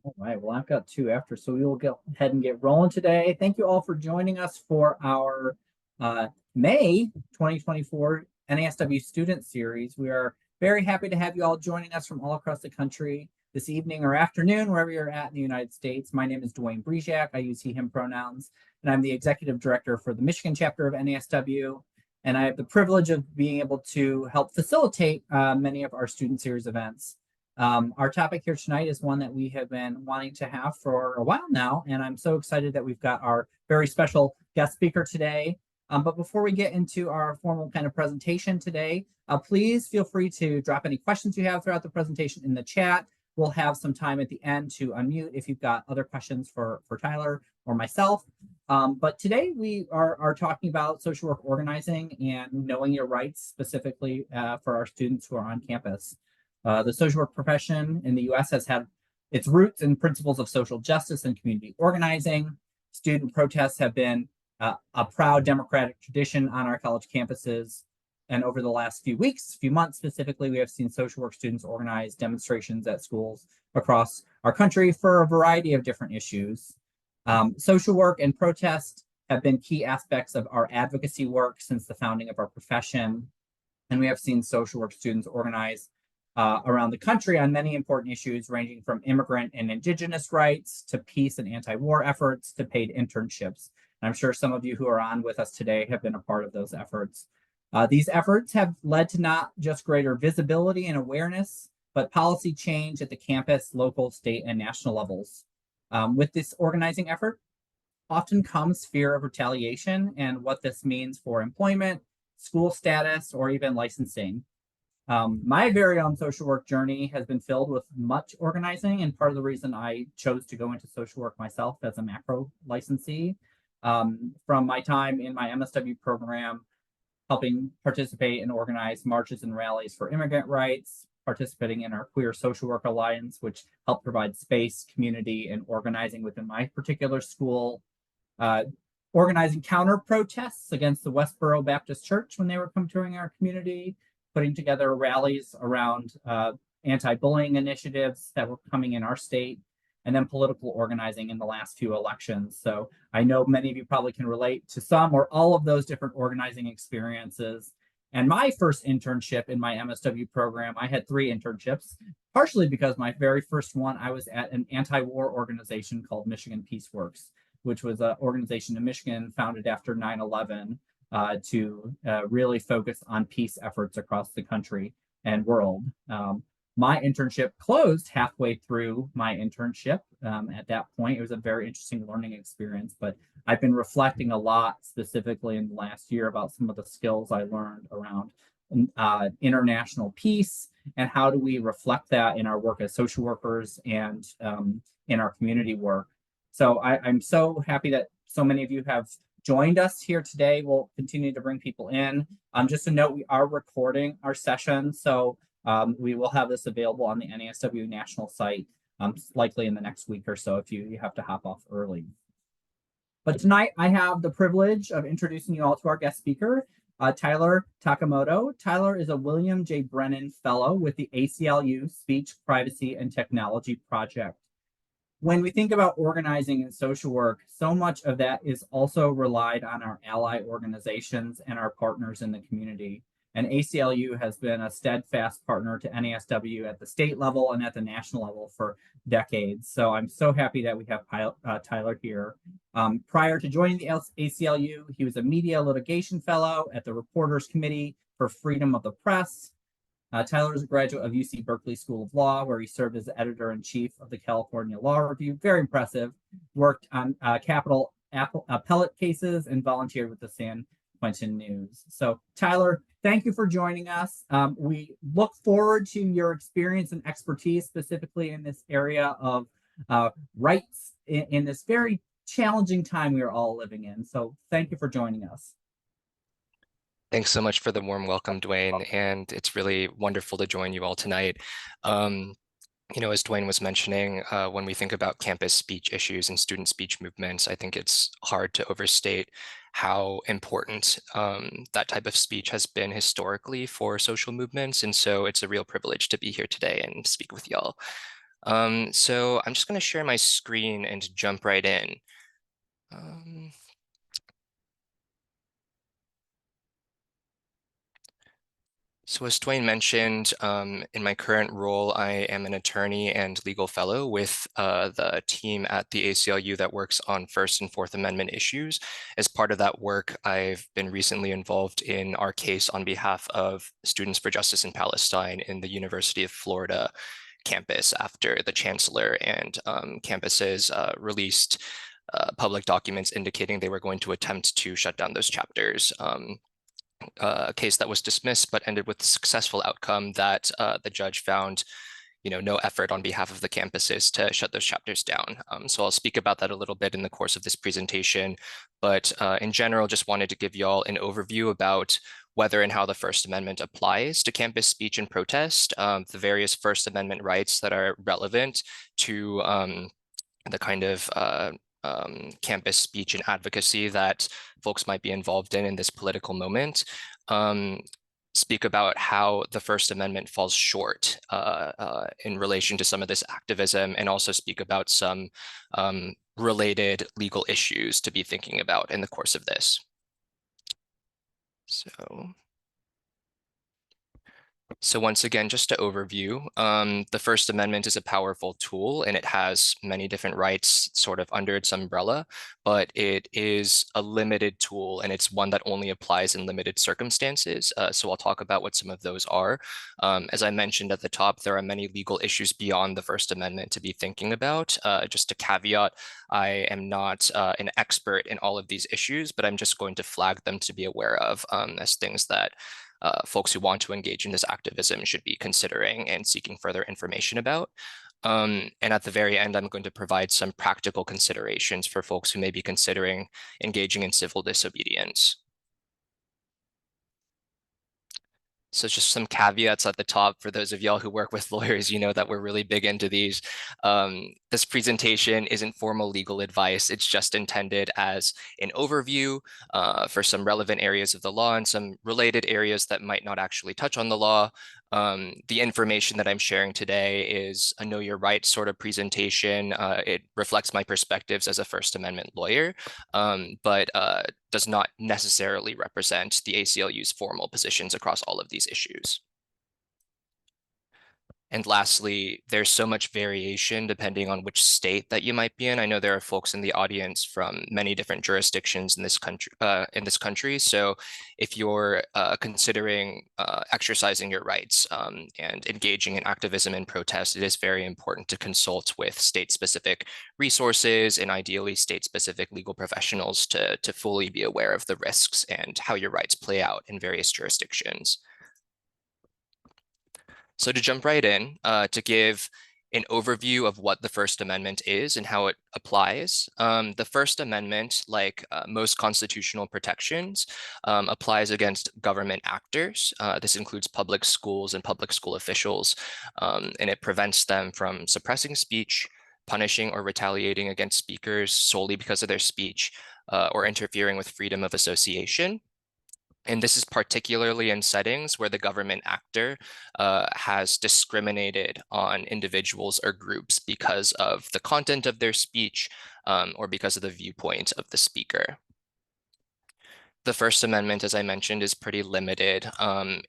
All right, well, I've got two after, so we will go ahead and get rolling today. Thank you all for joining us for our May 2024 NASW Student Series. We are very happy to have you all joining us from all across the country this evening or afternoon, wherever you're at in the United States. My name is Dwayne Brejak. I use he, him pronouns, and I'm the Executive Director for the Michigan chapter of NASW. And I have the privilege of being able to help facilitate many of our Student Series events. Our topic here tonight is one that we have been wanting to have for a while now, and I'm so excited that we've got our very special guest speaker today. But before we get into our formal kind of presentation today, please feel free to drop any questions you have throughout the presentation in the chat. We'll have some time at the end to unmute if you've got other questions for Tyler or myself. But today we are talking about social work organizing and knowing your rights, specifically for our students who are on campus. The social work profession in the US has had its roots in principles of social justice and community organizing. Student protests have been a proud democratic tradition on our college campuses. And over the last few weeks, few months specifically, we have seen social work students organize demonstrations at schools across our country for a variety of different issues. Social work and protest have been key aspects of our advocacy work since the founding of our profession. And we have seen social work students organize around the country on many important issues, ranging from immigrant and indigenous rights to peace and anti-war efforts to paid internships. And I'm sure some of you who are on with us today have been a part of those efforts. These efforts have led to not just greater visibility and awareness, but policy change at the campus, local, state, and national levels. With this organizing effort, often comes fear of retaliation and what this means for employment, school status, or even licensing. My very own social work journey has been filled with much organizing, and part of the reason I chose to go into social work myself as a macro licensee, from my time in my MSW program, helping participate and organize marches and rallies for immigrant rights, participating in our Queer Social Work Alliance, which helped provide space, community, and organizing within my particular school, organizing counter protests against the Westboro Baptist Church when they were touring our community, putting together rallies around anti-bullying initiatives that were coming in our state, and then political organizing in the last few elections. So I know many of you probably can relate to some or all of those different organizing experiences. And my first internship in my MSW program, I had 3 internships, partially because my very first one, I was at an anti-war organization called Michigan Peace Works, which was an organization in Michigan founded after 9/11 to really focus on peace efforts across the country and world. My internship closed halfway through my internship. At that point, it was a very interesting learning experience, but I've been reflecting a lot specifically in the last year about some of the skills I learned around international peace and how do we reflect that in our work as social workers and in our community work. So I'm so happy that so many of you have joined us here today. We'll continue to bring people in. Just a note, we are recording our session, so we will have this available on the NASW national site, likely in the next week or so if you have to hop off early. But tonight I have the privilege of introducing you all to our guest speaker, Tyler Takemoto. Tyler is a William J. Brennan Fellow with the ACLU Speech, Privacy, and Technology Project. When we think about organizing in social work, so much of that is also relied on our ally organizations and our partners in the community. And ACLU has been a steadfast partner to NASW at the state level and at the national level for decades. So I'm so happy that we have Tyler here. Prior to joining the ACLU, he was a media litigation fellow at the Reporters Committee for Freedom of the Press. Tyler is a graduate of UC Berkeley School of Law, where he served as the editor-in-chief of the California Law Review. Very impressive. Worked on capital appellate cases and volunteered with the San Quentin News. So Tyler, thank you for joining us. We look forward to your experience and expertise specifically in this area of rights in this very challenging time we are all living in. So thank you for joining us. Thanks so much for the warm welcome, Dwayne, and it's really wonderful to join you all tonight. As Dwayne was mentioning, when we think about campus speech issues and student speech movements, I think it's hard to overstate how important that type of speech has been historically for social movements. And so it's a real privilege to be here today and speak with y'all. So I'm just going to share my screen and jump right in. So as Dwayne mentioned, in my current role, I am an attorney and legal fellow with the team at the ACLU that works on First and Fourth Amendment issues. As part of that work, I've been recently involved in our case on behalf of Students for Justice in Palestine in the University of Florida campus after the chancellor and campuses released public documents indicating they were going to attempt to shut down those chapters. A case that was dismissed but ended with a successful outcome that the judge found no effort on behalf of the campuses to shut those chapters down. So I'll speak about that a little bit in the course of this presentation, but in general, just wanted to give y'all an overview about whether and how the First Amendment applies to campus speech and protest, the various First Amendment rights that are relevant to the kind of campus speech and advocacy that folks might be involved in this political moment. Speak about how the First Amendment falls short in relation to some of this activism, and also speak about some related legal issues to be thinking about in the course of this. So once again, just to overview, the First Amendment is a powerful tool and it has many different rights sort of under its umbrella, but it is a limited tool and it's one that only applies in limited circumstances. So I'll talk about what some of those are. As I mentioned at the top, there are many legal issues beyond the First Amendment to be thinking about. Just a caveat, I am not an expert in all of these issues, but I'm just going to flag them to be aware of as things that folks who want to engage in this activism should be considering and seeking further information about. And at the very end, I'm going to provide some practical considerations for folks who may be considering engaging in civil disobedience. So just some caveats at the top for those of y'all who work with lawyers, you know that we're really big into these. This presentation isn't formal legal advice. It's just intended as an overview for some relevant areas of the law and some related areas that might not actually touch on the law. The information that I'm sharing today is a Know Your Rights sort of presentation. It reflects my perspectives as a First Amendment lawyer, but does not necessarily represent the ACLU's formal positions across all of these issues. And lastly, there's so much variation depending on which state that you might be in. I know there are folks in the audience from many different jurisdictions in this country. So if you're considering exercising your rights and engaging in activism and protest, it is very important to consult with state-specific resources and ideally state-specific legal professionals to fully be aware of the risks and how your rights play out in various jurisdictions. So to jump right in, to give an overview of what the First Amendment is and how it applies. The First Amendment, like most constitutional protections, applies against government actors. This includes public schools and public school officials, and it prevents them from suppressing speech, punishing or retaliating against speakers solely because of their speech, or interfering with freedom of association. And this is particularly in settings where the government actor has discriminated on individuals or groups because of the content of their speech or because of the viewpoint of the speaker. The First Amendment, as I mentioned, is pretty limited.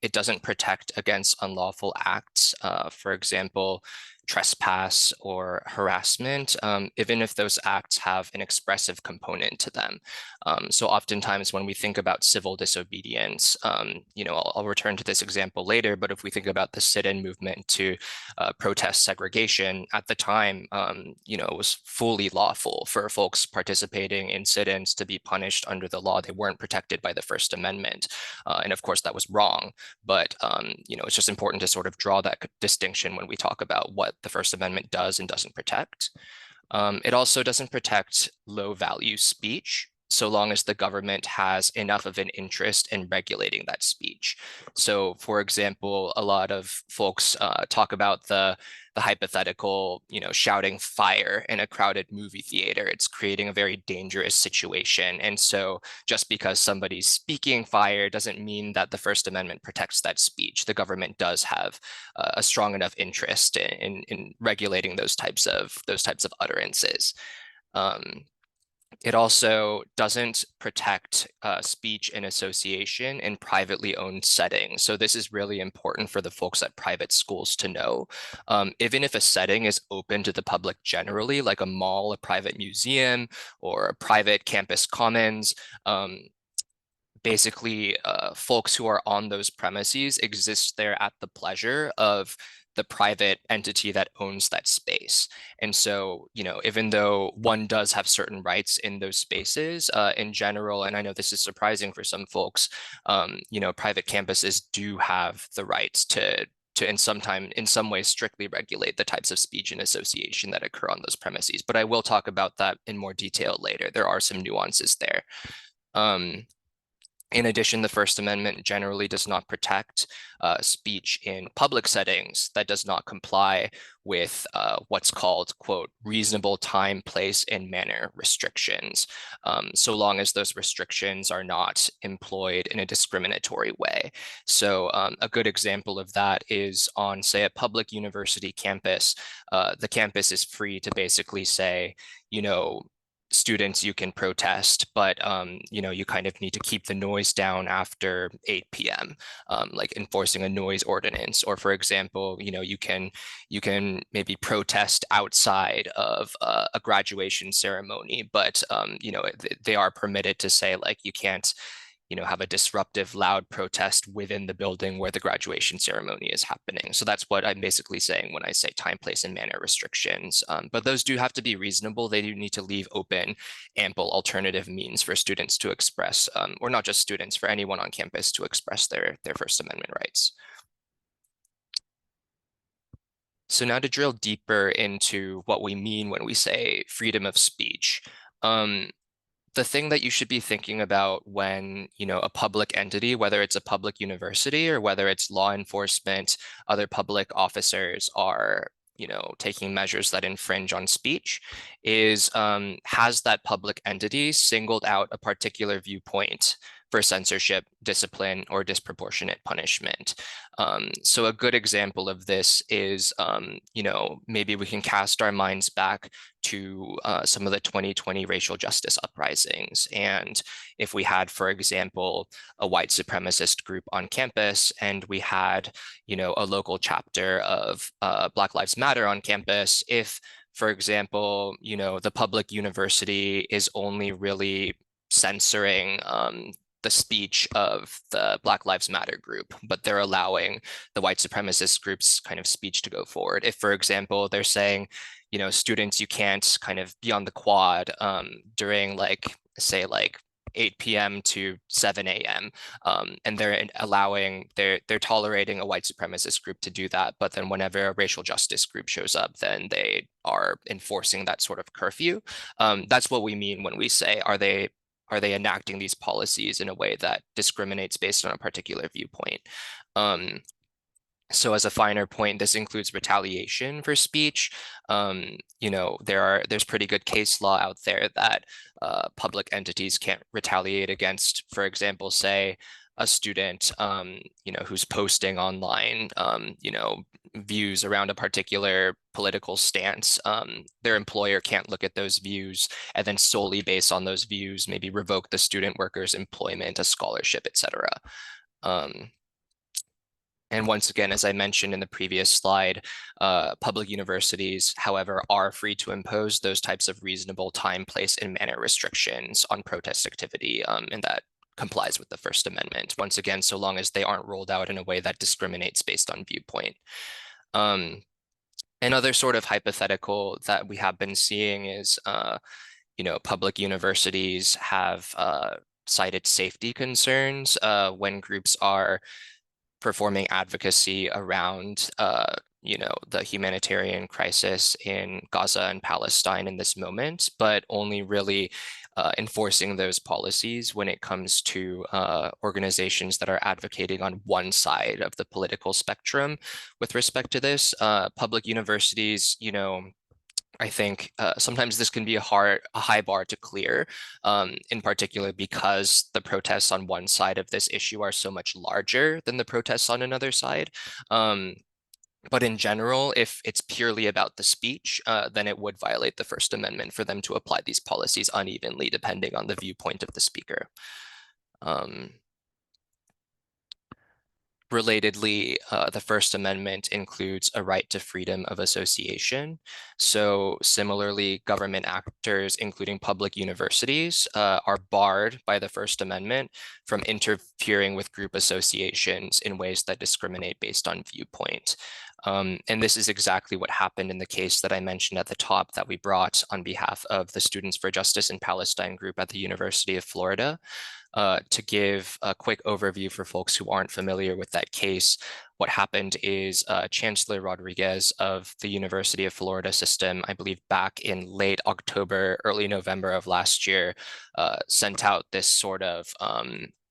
It doesn't protect against unlawful acts, for example, trespass or harassment, even if those acts have an expressive component to them. So oftentimes when we think about civil disobedience, I'll return to this example later, but if we think about the sit-in movement to protest segregation, at the time, it was fully lawful for folks participating in sit-ins to be punished under the law. They weren't protected by the First Amendment. And of course, that was wrong. But, it's just important to sort of draw that distinction when we talk about what the First Amendment does and doesn't protect. It also doesn't protect low value speech. so long as the government has enough of an interest in regulating that speech. So, for example, a lot of folks talk about the hypothetical, shouting fire in a crowded movie theater. It's creating a very dangerous situation. And so just because somebody's speaking fire doesn't mean that the First Amendment protects that speech. The government does have a strong enough interest in regulating those types of utterances. It also doesn't protect speech and association in privately owned settings. So this is really important for the folks at private schools to know. Even if a setting is open to the public generally, like a mall, a private museum, or a private campus commons, basically folks who are on those premises exist there at the pleasure of the private entity that owns that space. And so, even though one does have certain rights in those spaces, in general, and I know this is surprising for some folks, private campuses do have the rights to in some ways strictly regulate the types of speech and association that occur on those premises. But I will talk about that in more detail later. There are some nuances there. In addition, the First Amendment generally does not protect speech in public settings that does not comply with what's called, quote, reasonable time, place, and manner restrictions, so long as those restrictions are not employed in a discriminatory way. So a good example of that is on, say, a public university campus. The campus is free to basically say, students, you can protest, but you kind of need to keep the noise down after 8 p.m., like enforcing a noise ordinance. Or for example, you can maybe protest outside of a graduation ceremony, but they are permitted to say, like, you can't have a disruptive, loud protest within the building where the graduation ceremony is happening. So that's what I'm basically saying when I say time, place, and manner restrictions. But those do have to be reasonable. They do need to leave open ample alternative means for students to express, or not just students, for anyone on campus to express their First Amendment rights. So now to drill deeper into what we mean when we say freedom of speech. The thing that you should be thinking about when, a public entity, whether it's a public university or whether it's law enforcement, other public officers are, taking measures that infringe on speech, is has that public entity singled out a particular viewpoint for censorship, discipline, or disproportionate punishment. So a good example of this is, maybe we can cast our minds back to some of the 2020 racial justice uprisings. And if we had, for example, a white supremacist group on campus, and we had, a local chapter of Black Lives Matter on campus, if, for example, the public university is only really censoring the speech of the Black Lives Matter group, but they're allowing the white supremacist group's kind of speech to go forward. If, for example, they're saying, students, you can't kind of be on the quad during say 8 p.m. to 7 a.m. And they're tolerating a white supremacist group to do that. But then whenever a racial justice group shows up, then they are enforcing that sort of curfew. That's what we mean when we say, are they enacting these policies in a way that discriminates based on a particular viewpoint? So as a finer point, this includes retaliation for speech. There's pretty good case law out there that public entities can't retaliate against, for example, say a student, who's posting online, views around a particular political stance. Their employer can't look at those views and then solely based on those views, maybe revoke the student worker's employment, a scholarship, etc. And once again, as I mentioned in the previous slide, public universities, however, are free to impose those types of reasonable time, place, and manner restrictions on protest activity, and that complies with the First Amendment. Once again, so long as they aren't rolled out in a way that discriminates based on viewpoint. Another sort of hypothetical that we have been seeing is, public universities have cited safety concerns when groups are performing advocacy around the humanitarian crisis in Gaza and Palestine in this moment, but only really enforcing those policies when it comes to organizations that are advocating on one side of the political spectrum with respect to this. Public universities, I think sometimes this can be a high bar to clear, in particular because the protests on one side of this issue are so much larger than the protests on another side. But in general, if it's purely about the speech, then it would violate the First Amendment for them to apply these policies unevenly depending on the viewpoint of the speaker. Relatedly, the First Amendment includes a right to freedom of association. So similarly, government actors, including public universities, are barred by the First Amendment from interfering with group associations in ways that discriminate based on viewpoint. And this is exactly what happened in the case that I mentioned at the top that we brought on behalf of the Students for Justice in Palestine group at the University of Florida. To give a quick overview for folks who aren't familiar with that case, what happened is Chancellor Rodriguez of the University of Florida system, I believe back in late October, early November of last year, sent out this sort of,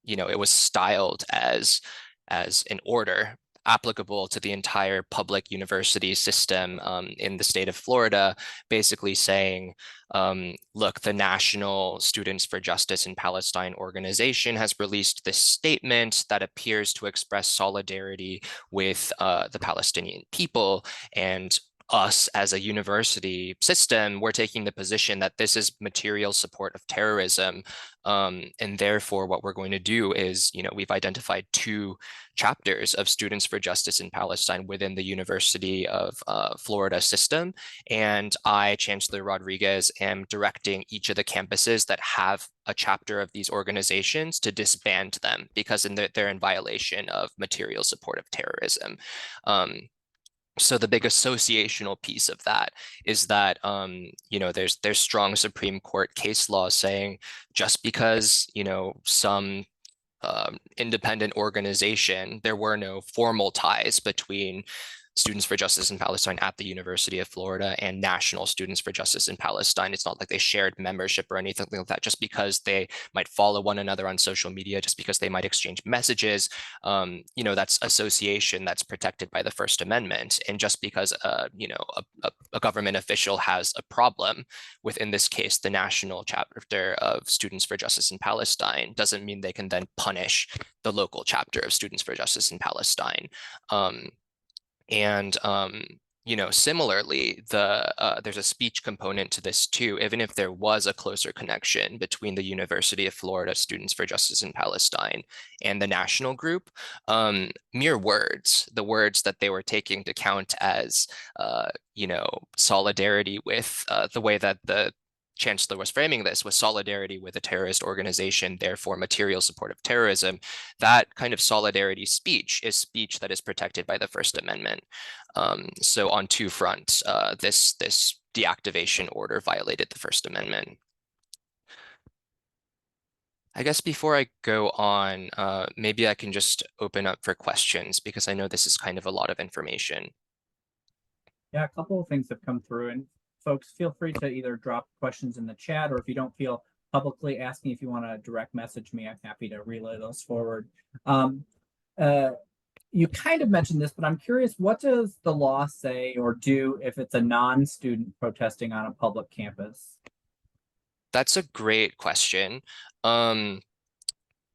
it was styled as an order applicable to the entire public university system in the state of Florida, basically saying, look, the National Students for Justice in Palestine organization has released this statement that appears to express solidarity with the Palestinian people, and us as a university system, we're taking the position that this is material support of terrorism. And therefore, what we're going to do is, we've identified 2 chapters of Students for Justice in Palestine within the University of Florida system. And I, Chancellor Rodriguez, am directing each of the campuses that have a chapter of these organizations to disband them because they're in violation of material support of terrorism. So the big associational piece of that is that there's strong Supreme Court case law saying just because some independent organization, there were no formal ties between Students for Justice in Palestine at the University of Florida and National Students for Justice in Palestine. It's not like they shared membership or anything like that, just because they might follow one another on social media, just because they might exchange messages. That's association that's protected by the First Amendment. And just because, a government official has a problem with, in this case, the national chapter of Students for Justice in Palestine, doesn't mean they can then punish the local chapter of Students for Justice in Palestine. Similarly, there's a speech component to this too, even if there was a closer connection between the University of Florida Students for Justice in Palestine and the national group. Mere words, the words that they were taking to count as, solidarity with the way that the Chancellor was framing this was solidarity with a terrorist organization, therefore material support of terrorism. That kind of solidarity speech is speech that is protected by the First Amendment. So on 2 fronts, this deactivation order violated the First Amendment. I guess before I go on, maybe I can just open up for questions because I know this is kind of a lot of information. Yeah, a couple of things have come through, and folks, feel free to either drop questions in the chat, or if you don't feel publicly asking, if you want to direct message me, I'm happy to relay those forward. You kind of mentioned this, but I'm curious, what does the law say or do if it's a non-student protesting on a public campus? That's a great question.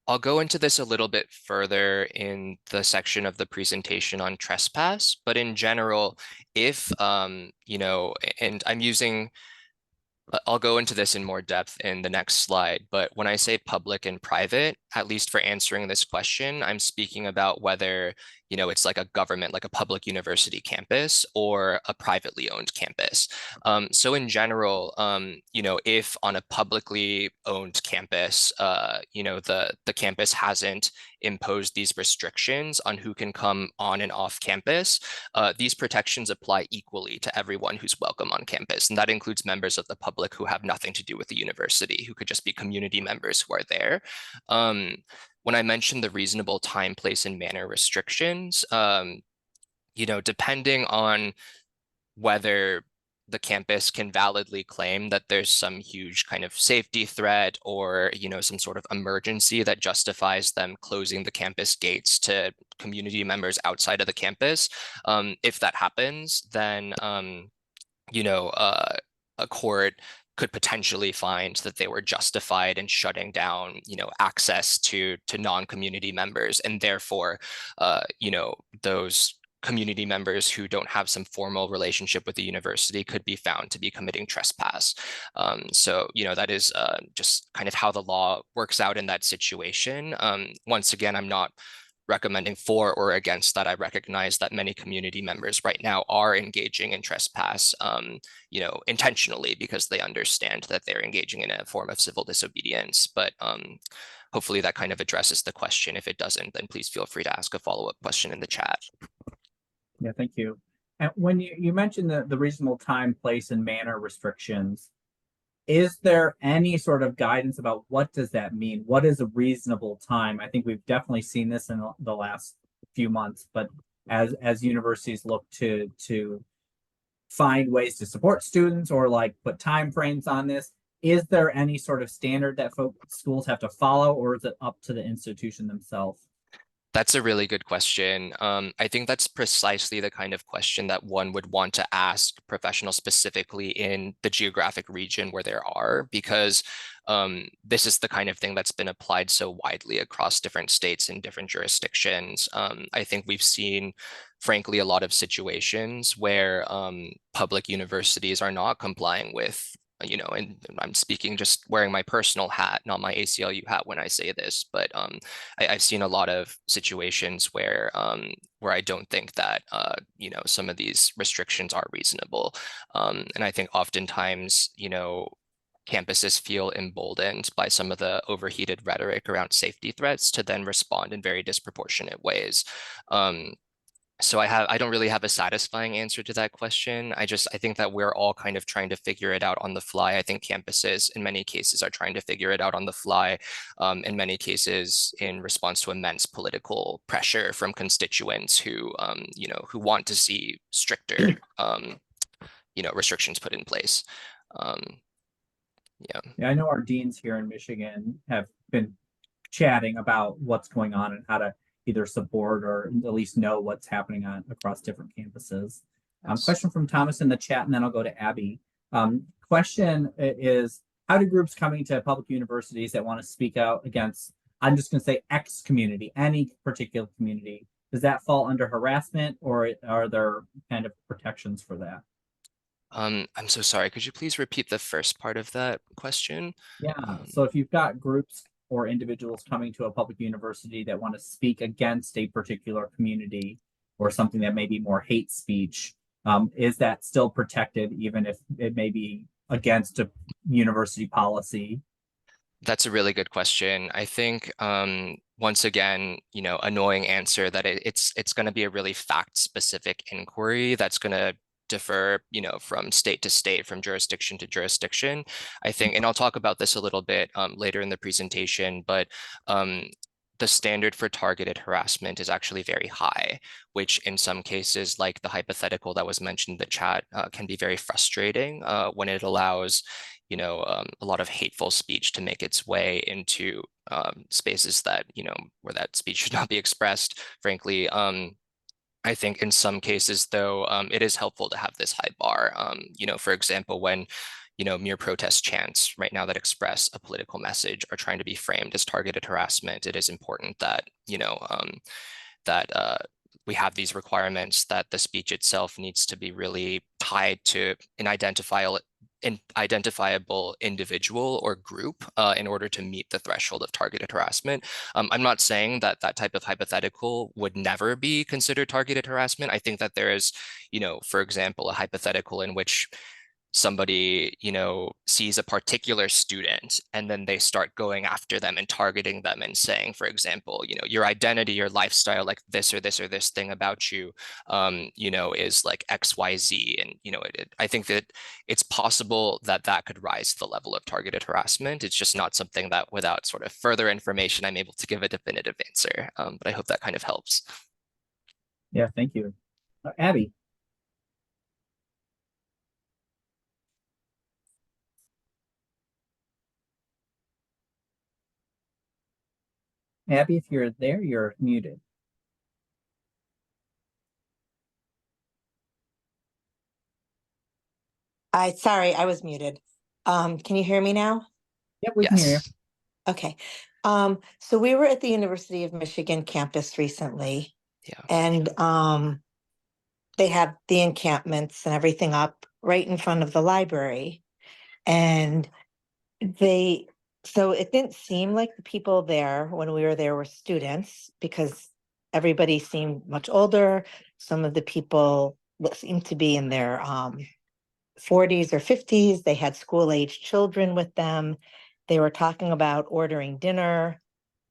I'll go into this a little bit further in the section of the presentation on trespass, but in general, if, and I'll go into this in more depth in the next slide, but when I say public and private, at least for answering this question, I'm speaking about whether, it's like a government, like a public university campus or a privately owned campus. So in general, if on a publicly owned campus, the campus hasn't imposed these restrictions on who can come on and off campus, these protections apply equally to everyone who's welcome on campus. And that includes members of the public who have nothing to do with the university, who could just be community members who are there. When I mentioned the reasonable time, place, and manner restrictions, depending on whether the campus can validly claim that there's some huge kind of safety threat or, some sort of emergency that justifies them closing the campus gates to community members outside of the campus. If that happens, then, a court could potentially find that they were justified in shutting down, access to non-community members, and therefore, those community members who don't have some formal relationship with the university could be found to be committing trespass. So, that is just kind of how the law works out in that situation. Once again, I'm not recommending for or against that. I recognize that many community members right now are engaging in trespass, intentionally, because they understand that they're engaging in a form of civil disobedience. But hopefully that kind of addresses the question. If it doesn't, then please feel free to ask a follow-up question in the chat. Yeah, thank you. And when you mentioned the reasonable time, place, and manner restrictions, is there any sort of guidance about what does that mean? What is a reasonable time? I think we've definitely seen this in the last few months, but as universities look to find ways to support students or like put time frames on this, is there any sort of standard that schools have to follow, or is it up to the institution themselves? That's a really good question. I think that's precisely the kind of question that one would want to ask professionals specifically in the geographic region where there are, because this is the kind of thing that's been applied so widely across different states and different jurisdictions. I think we've seen, frankly, a lot of situations where public universities are not complying with, and I'm speaking just wearing my personal hat, not my ACLU hat when I say this, but I've seen a lot of situations where I don't think that some of these restrictions are reasonable, and I think oftentimes campuses feel emboldened by some of the overheated rhetoric around safety threats to then respond in very disproportionate ways. So I don't really have a satisfying answer to that question. I think that we're all kind of trying to figure it out on the fly. I think campuses in many cases are trying to figure it out on the fly, in many cases in response to immense political pressure from constituents who want to see stricter restrictions put in place. Yeah, I know our deans here in Michigan have been chatting about what's going on and how to either support or at least know what's happening across different campuses. Question from Thomas in the chat, and then I'll go to Abby. Question is, how do groups coming to public universities that want to speak out against, I'm just going to say X community, any particular community, does that fall under harassment, or are there kind of protections for that? I'm so sorry. Could you please repeat the first part of that question? Yeah, so if you've got groups or individuals coming to a public university that want to speak against a particular community or something that may be more hate speech, is that still protected even if it may be against a university policy? That's a really good question. I think once again, annoying answer that it's going to be a really fact-specific inquiry that's going to differ, from state to state, from jurisdiction to jurisdiction. I think, and I'll talk about this a little bit later in the presentation, but the standard for targeted harassment is actually very high, which in some cases, like the hypothetical that was mentioned in the chat, can be very frustrating when it allows a lot of hateful speech to make its way into spaces that, where that speech should not be expressed, frankly. I think in some cases, though, it is helpful to have this high bar. For example, when mere protest chants right now that express a political message are trying to be framed as targeted harassment, it is important that we have these requirements, that the speech itself needs to be really tied to an identifiable individual or group in order to meet the threshold of targeted harassment. I'm not saying that that type of hypothetical would never be considered targeted harassment. I think that there is, for example, a hypothetical in which somebody, sees a particular student and then they start going after them and targeting them and saying, for example, your identity, your lifestyle, like this or this or this thing about you, is like XYZ. And, I think that it's possible that that could rise to the level of targeted harassment. It's just not something that without sort of further information, I'm able to give a definitive answer. But I hope that kind of helps. Yeah, thank you. Abby. Abby, if you're there, you're muted. Sorry, I was muted. Can you hear me now? Yep, we can hear you. Yes. Okay. So we were at the University of Michigan campus recently, Yeah. and they have the encampments and everything up right in front of the library. And so it didn't seem like the people there when we were there were students because everybody seemed much older. Some of the people seemed to be in their 40s or 50s. They had school-age children with them. They were talking about ordering dinner.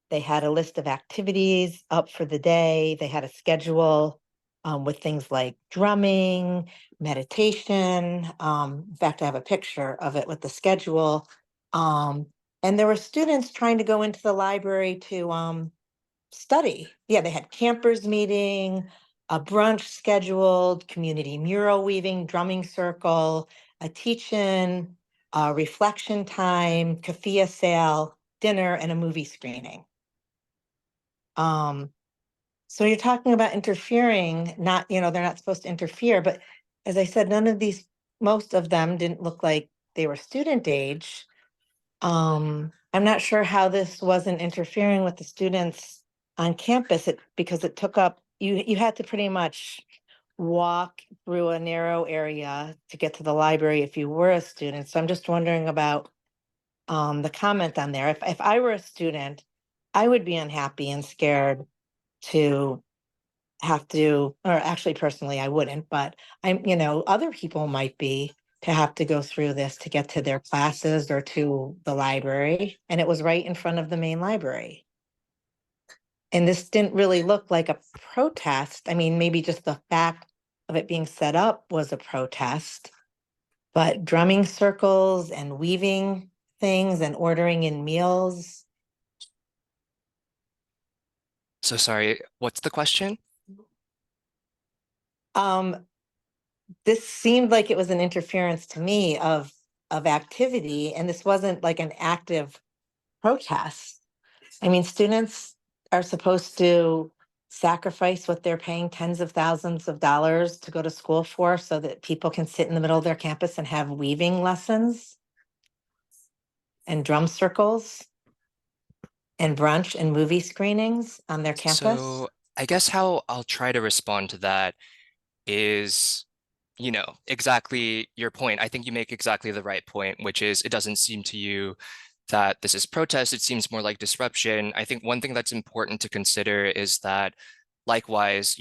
They had a list of activities up for the day. They had a schedule with things like drumming, meditation. In fact, I have a picture of it with the schedule. And there were students trying to go into the library to study. Yeah, they had campers meeting, a brunch scheduled, community mural weaving, drumming circle, a teach-in, a reflection time, kafia sale, dinner, and a movie screening. So you're talking about interfering, not, they're not supposed to interfere, but as I said, most of them didn't look like they were student age. I'm not sure how this wasn't interfering with the students on campus because it took up, you had to pretty much walk through a narrow area to get to the library if you were a student. So I'm just wondering about the comment on there. If I were a student, I would be unhappy and scared to have to, or actually personally, I wouldn't, but other people might be to have to go through this to get to their classes or to the library. And it was right in front of the main library. And this didn't really look like a protest. I mean, maybe just the fact of it being set up was a protest, but drumming circles and weaving things and ordering in meals. So sorry, what's the question? This seemed like it was an interference to me of activity, and this wasn't like an active protest. I mean, students are supposed to sacrifice what they're paying tens of thousands of dollars to go to school for so that people can sit in the middle of their campus and have weaving lessons and drum circles and brunch and movie screenings on their campus. So I guess how I'll try to respond to that is, exactly your point. I think you make exactly the right point, which is it doesn't seem to you that this is protest. It seems more like disruption. I think one thing that's important to consider is that likewise,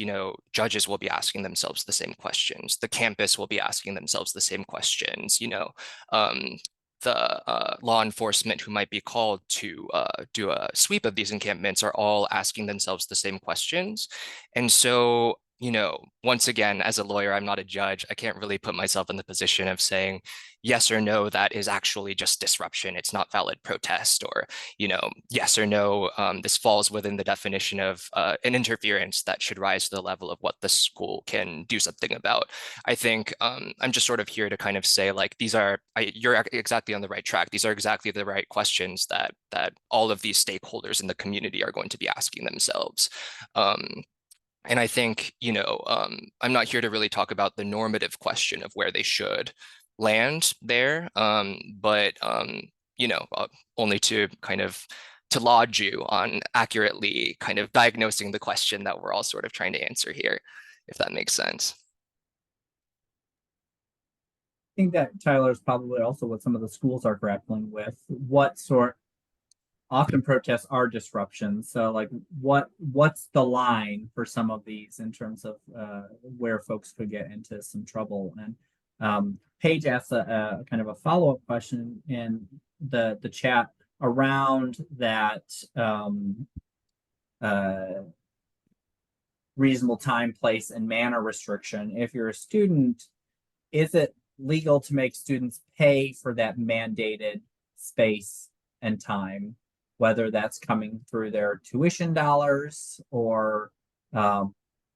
judges will be asking themselves the same questions. The campus will be asking themselves the same questions. Um, the law enforcement who might be called to do a sweep of these encampments are all asking themselves the same questions. And so, once again, as a lawyer, I'm not a judge. I can't really put myself in the position of saying yes or no, that is actually just disruption. It's not valid protest, or, yes or no, this falls within the definition of an interference that should rise to the level of what the school can do something about. I think I'm just sort of here to kind of say, like, you're exactly on the right track. These are exactly the right questions that all of these stakeholders in the community are going to be asking themselves. And I think, I'm not here to really talk about the normative question of where they should land there, but, only to kind of to laud you on accurately kind of diagnosing the question that we're all sort of trying to answer here, if that makes sense. I think that Tyler is probably also what some of the schools are grappling with. Often protests are disruptions. So like what's the line for some of these in terms of where folks could get into some trouble? And Paige asked a kind of a follow-up question in the chat around that reasonable time, place, and manner restriction. If you're a student, is it legal to make students pay for that mandated space and time, whether that's coming through their tuition dollars or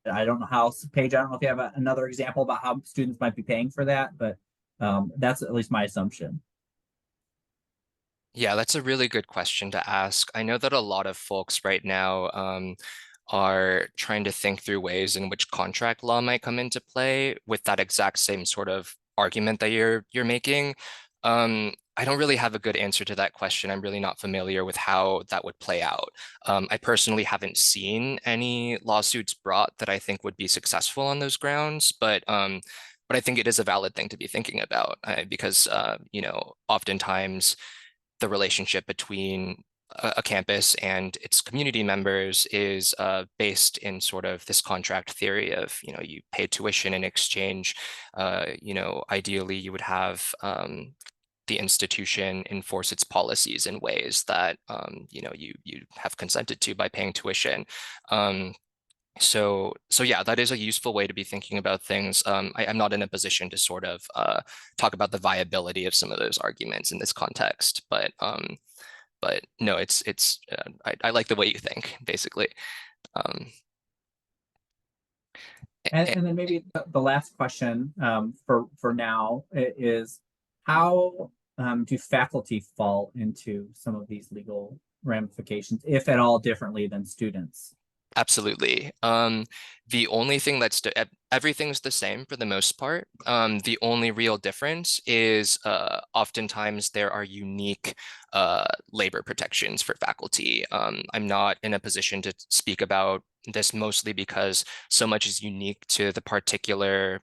I don't know how, Paige, I don't know if you have another example about how students might be paying for that, but that's at least my assumption. Yeah, that's a really good question to ask. I know that a lot of folks right now are trying to think through ways in which contract law might come into play with that exact same sort of argument that you're making. I don't really have a good answer to that question. I'm really not familiar with how that would play out. I personally haven't seen any lawsuits brought that I think would be successful on those grounds, but I think it is a valid thing to be thinking about because you know, oftentimes the relationship between a campus and its community members is based in sort of this contract theory of, you know, you pay tuition in exchange. You know, ideally you would have the institution enforce its policies in ways that, you know, you have consented to by paying tuition. So yeah, that is a useful way to be thinking about things. I'm not in a position to sort of talk about the viability of some of those arguments in this context, but no, I like the way you think, basically. And then maybe the last question for now is how do faculty fall into some of these legal ramifications, if at all differently than students? Absolutely. The only thing everything's the same for the most part. The only real difference is oftentimes there are unique labor protections for faculty. I'm not in a position to speak about this mostly because so much is unique to the particular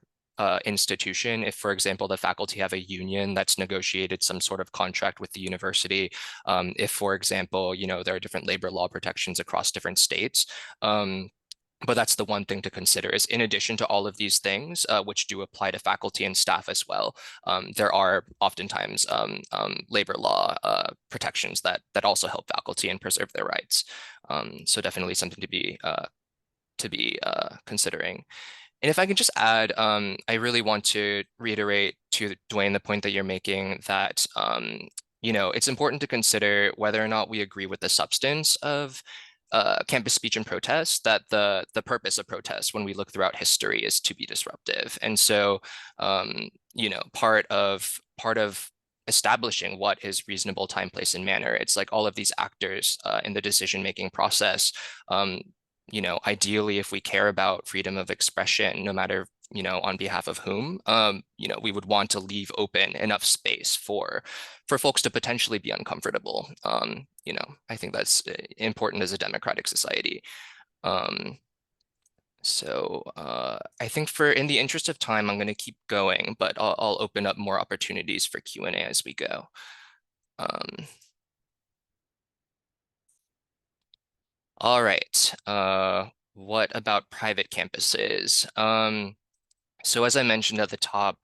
institution. If, for example, the faculty have a union that's negotiated some sort of contract with the university, if, for example, you know, there are different labor law protections across different states. But that's the one thing to consider is in addition to all of these things, which do apply to faculty and staff as well, there are oftentimes labor law protections that also help faculty and preserve their rights. So definitely something to be considering. And if I could just add, I really want to reiterate to Dwayne the point that you're making that, you know, it's important to consider whether or not we agree with the substance of campus speech and protest, that the purpose of protest when we look throughout history is to be disruptive. And so, you know, part of establishing what is reasonable time, place, and manner, it's like all of these actors in the decision-making process, you know, ideally, if we care about freedom of expression, no matter, you know, on behalf of whom, you know, we would want to leave open enough space for folks to potentially be uncomfortable. You know, I think that's important as a democratic society. So I think in the interest of time, I'm going to keep going, but I'll open up more opportunities for Q&A as we go. All right. What about private campuses? So as I mentioned at the top,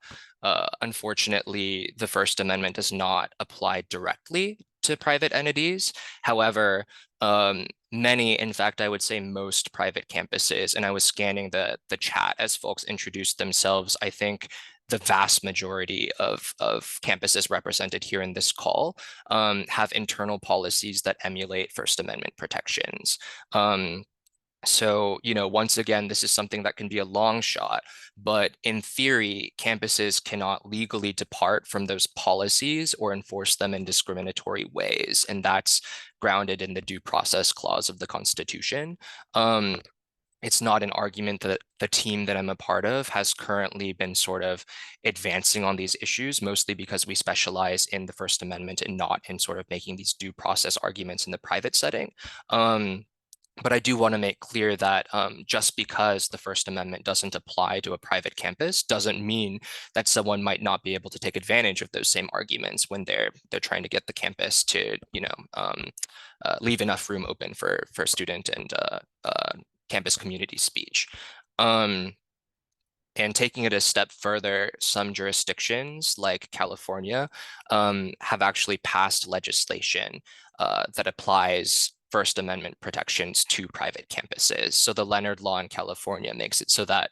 unfortunately, the First Amendment does not apply directly to private entities. However, many, in fact, I would say most private campuses, and I was scanning the chat as folks introduced themselves, I think the vast majority of campuses represented here in this call have internal policies that emulate First Amendment protections. So, you know, once again, this is something that can be a long shot, but in theory, campuses cannot legally depart from those policies or enforce them in discriminatory ways. And that's grounded in the due process clause of the Constitution. It's not an argument that the team that I'm a part of has currently been sort of advancing on these issues, mostly because we specialize in the First Amendment and not in sort of making these due process arguments in the private setting. But I do want to make clear that just because the First Amendment doesn't apply to a private campus doesn't mean that someone might not be able to take advantage of those same arguments when they're trying to get the campus to, you know, leave enough room open for student and campus community speech. And taking it a step further, some jurisdictions like California have actually passed legislation that applies First Amendment protections to private campuses. So the Leonard Law in California makes it so that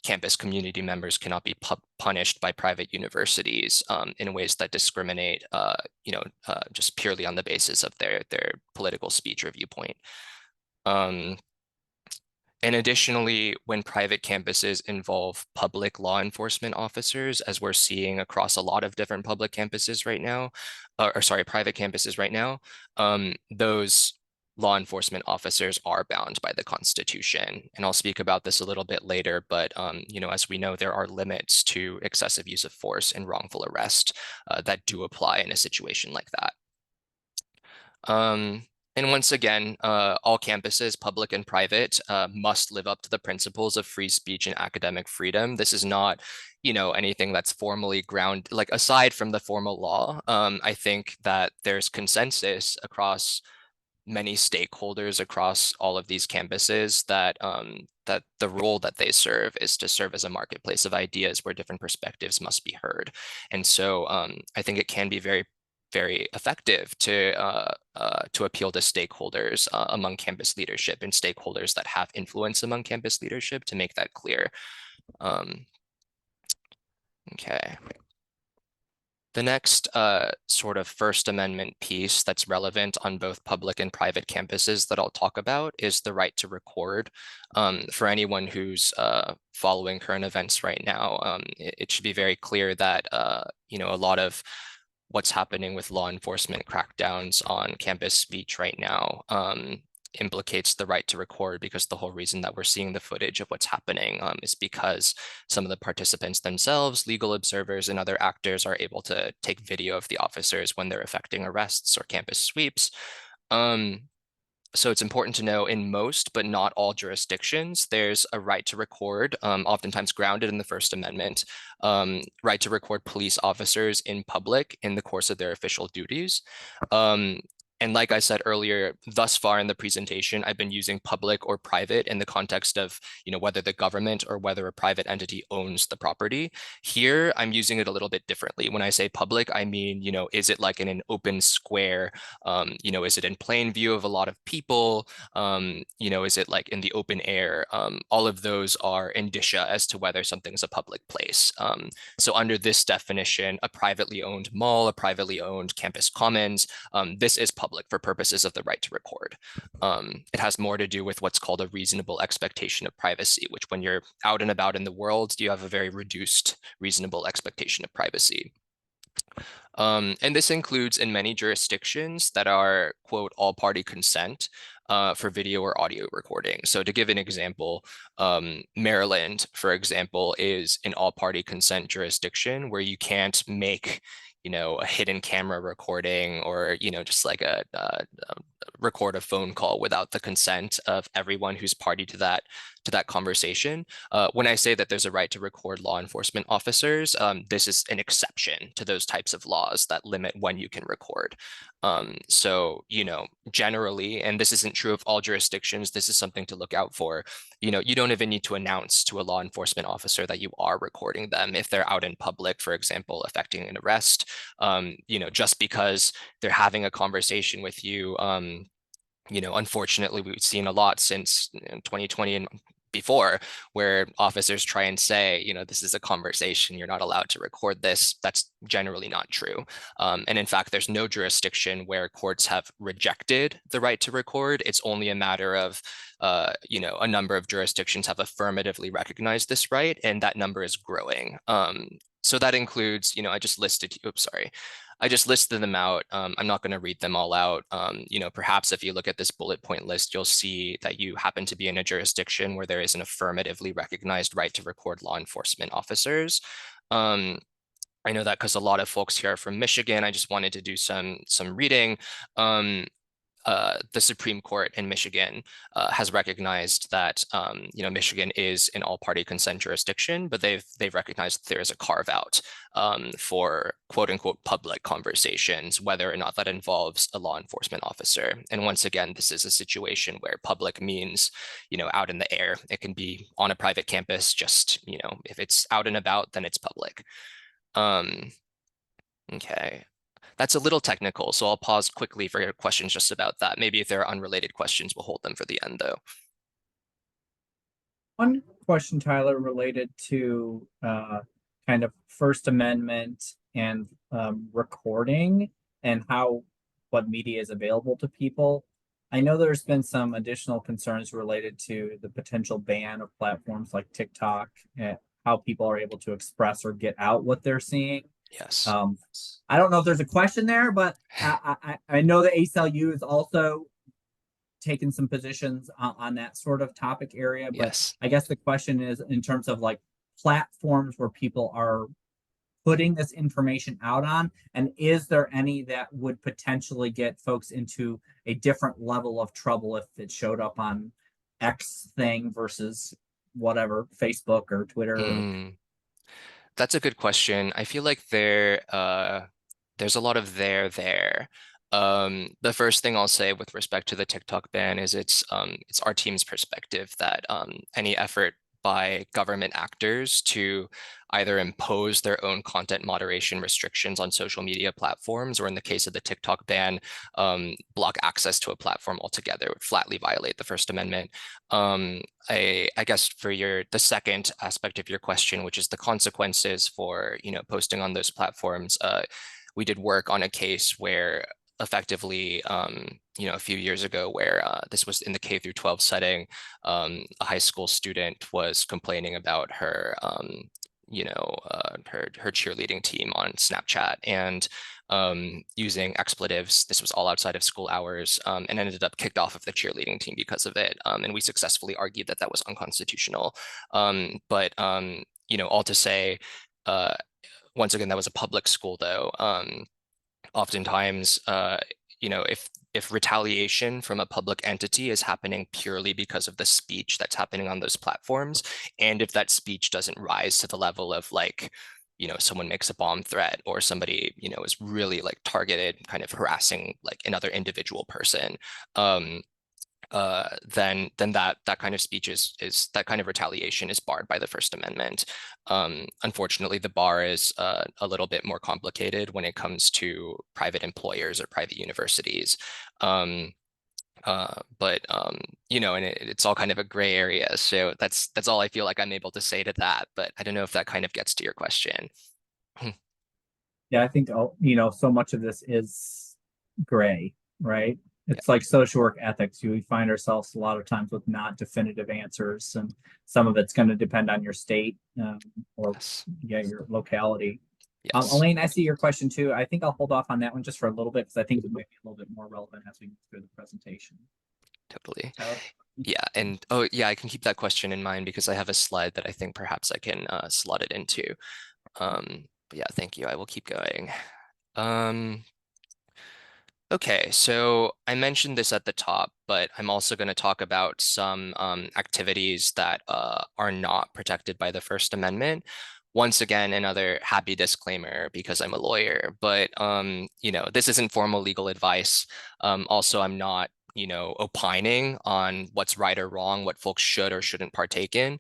campus community members cannot be punished by private universities in ways that discriminate, you know, just purely on the basis of their political speech or viewpoint. And additionally, when private campuses involve public law enforcement officers, as we're seeing across a lot of different public campuses right now, private campuses right now, those law enforcement officers are bound by the Constitution. And I'll speak about this a little bit later, but as we know, there are limits to excessive use of force and wrongful arrest that do apply in a situation like that. And once again, all campuses, public and private, must live up to the principles of free speech and academic freedom. This is not, anything that's formally like aside from the formal law. I think that there's consensus across many stakeholders across all of these campuses that that the role that they serve is to serve as a marketplace of ideas where different perspectives must be heard. And so I think it can be very effective to appeal to stakeholders among campus leadership and stakeholders that have influence among campus leadership to make that clear. Okay. The next sort of First Amendment piece that's relevant on both public and private campuses that I'll talk about is the right to record. For anyone who's following current events right now, it should be very clear that a lot of what's happening with law enforcement crackdowns on campus speech right now implicates the right to record, because the whole reason that we're seeing the footage of what's happening is because some of the participants themselves, legal observers, and other actors are able to take video of the officers when they're effecting arrests or campus sweeps. So it's important to know in most, but not all jurisdictions, there's a right to record, oftentimes grounded in the First Amendment, right to record police officers in public in the course of their official duties. And like I said earlier, thus far in the presentation, I've been using public or private in the context of, whether the government or whether a private entity owns the property. Here, I'm using it a little bit differently. When I say public, I mean, is it like in an open square? Is it in plain view of a lot of people? Is it like in the open air? All of those are indicia as to whether something's a public place. So under this definition, a privately owned mall, a privately owned campus commons, this is public for purposes of the right to record. It has more to do with what's called a reasonable expectation of privacy, which when you're out and about in the world, you have a very reduced reasonable expectation of privacy. And this includes in many jurisdictions that are, quote, all party consent for video or audio recording. So to give an example, Maryland, for example, is an all party consent jurisdiction where you can't make a hidden camera recording or, just like record a phone call without the consent of everyone who's party to that conversation. When I say that there's a right to record law enforcement officers, this is an exception to those types of laws that limit when you can record. So, generally, and this isn't true of all jurisdictions, this is something to look out for. You don't even need to announce to a law enforcement officer that you are recording them if they're out in public, for example, effecting an arrest. Just because they're having a conversation with you, unfortunately, we've seen a lot since 2020 and before, where officers try and say, this is a conversation, you're not allowed to record this. That's generally not true. And in fact, there's no jurisdiction where courts have rejected the right to record. It's only a matter of, a number of jurisdictions have affirmatively recognized this right, and that number is growing. So that includes, I just listed them out. I'm not going to read them all out. Perhaps if you look at this bullet point list, you'll see that you happen to be in a jurisdiction where there is an affirmatively recognized right to record law enforcement officers. I know that because a lot of folks here are from Michigan. I just wanted to do some reading. The Supreme Court in Michigan has recognized that Michigan is an all-party consent jurisdiction, but they've recognized that there is a carve-out for quote unquote public conversations, whether or not that involves a law enforcement officer. And once again, this is a situation where public means out in the air. It can be on a private campus. Just if it's out and about, then it's public. Okay. That's a little technical, so I'll pause quickly for your questions just about that. Maybe if there are unrelated questions, we'll hold them for the end, though. One question, Tyler, related to kind of First Amendment and recording and what media is available to people. I know there's been some additional concerns related to the potential ban of platforms like TikTok and how people are able to express or get out what they're seeing. Yes. I don't know if there's a question there, but I know the ACLU is also taken some positions on that sort of topic area. But Yes. I guess the question is in terms of like platforms where people are putting this information out on, and is there any that would potentially get folks into a different level of trouble if it showed up on X thing versus whatever, Facebook or Twitter? That's a good question. I feel like there's a lot of there. The first thing I'll say with respect to the TikTok ban is it's our team's perspective that any effort by government actors to either impose their own content moderation restrictions on social media platforms, or in the case of the TikTok ban, block access to a platform altogether would flatly violate the First Amendment. I guess for the second aspect of your question, which is the consequences for posting on those platforms, we did work on a case where effectively, a few years ago, where this was in the K through 12 setting, a high school student was complaining about her, her cheerleading team on Snapchat and using expletives. This was all outside of school hours, and ended up kicked off of the cheerleading team because of it. And we successfully argued that that was unconstitutional. But all to say, once again, that was a public school, though. Oftentimes, if retaliation from a public entity is happening purely because of the speech that's happening on those platforms, and if that speech doesn't rise to the level of like, someone makes a bomb threat, or somebody, is really like targeted, kind of harassing like another individual person, then that kind of speech is that kind of retaliation is barred by the First Amendment. Unfortunately, the bar is a little bit more complicated when it comes to private employers or private universities. And it's all kind of a gray area. So that's all I feel like I'm able to say to that. But I don't know if that kind of gets to your question. Yeah, I think so much of this is gray, right? It's Yeah. like social work ethics. We find ourselves a lot of times with not definitive answers, and some of it's going to depend on your state or Yes. your locality. Yes. Elaine, I see your question too. I think I'll hold off on that one just for a little bit because I think it might be a little bit more relevant as we move through the presentation. Totally. Tyler? Yeah, and oh yeah, I can keep that question in mind because I have a slide that I think perhaps I can slot it into. But yeah, thank you. I will keep going. Okay, so I mentioned this at the top, but I'm also going to talk about some activities that are not protected by the First Amendment. Once again, another happy disclaimer because I'm a lawyer, but this isn't formal legal advice. Also, I'm not, opining on what's right or wrong, what folks should or shouldn't partake in.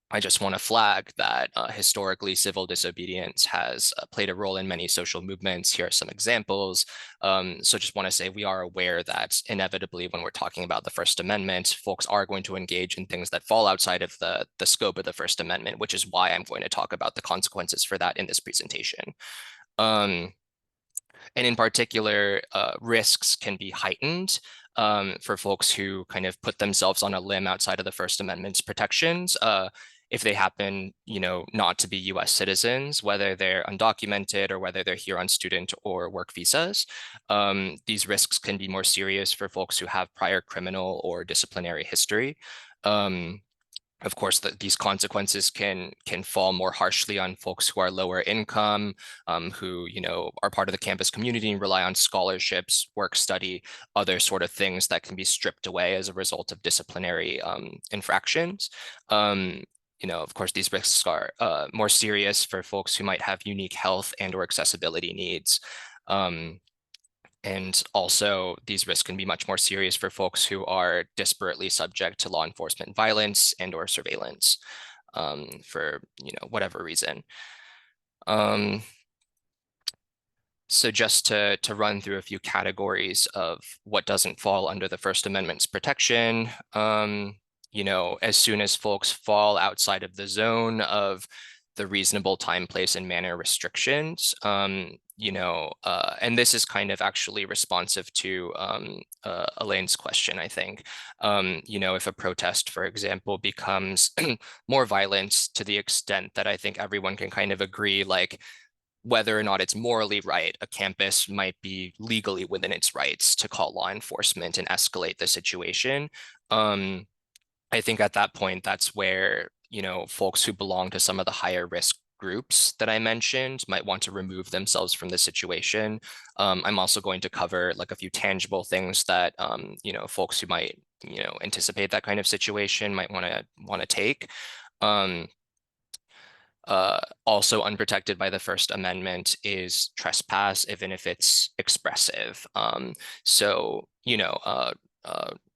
I just want to flag that historically civil disobedience has played a role in many social movements. Here are some examples. So just want to say we are aware that inevitably when we're talking about the First Amendment, folks are going to engage in things that fall outside of the scope of the First Amendment, which is why I'm going to talk about the consequences for that in this presentation. And in particular, risks can be heightened for folks who kind of put themselves on a limb outside of the First Amendment's protections. If they happen, not to be US citizens, whether they're undocumented or whether they're here on student or work visas. These risks can be more serious for folks who have prior criminal or disciplinary history. Of course, these consequences can fall more harshly on folks who are lower income, who are part of the campus community and rely on scholarships, work study, other sort of things that can be stripped away as a result of disciplinary infractions. Of course, these risks are more serious for folks who might have unique health and/or accessibility needs. And also, these risks can be much more serious for folks who are disparately subject to law enforcement violence and/or surveillance for whatever reason. So just to run through a few categories of what doesn't fall under the First Amendment's protection, as soon as folks fall outside of the zone of the reasonable time, place, and manner restrictions, and this is kind of actually responsive to Elaine's question, I think. If a protest, for example, becomes more violent to the extent that I think everyone can kind of agree, like, whether or not it's morally right, a campus might be legally within its rights to call law enforcement and escalate the situation. I think at that point, that's where, folks who belong to some of the higher risk groups that I mentioned might want to remove themselves from the situation. I'm also going to cover like a few tangible things that, folks who might, anticipate that kind of situation might want to take. Also unprotected by the First Amendment is trespass, even if it's expressive.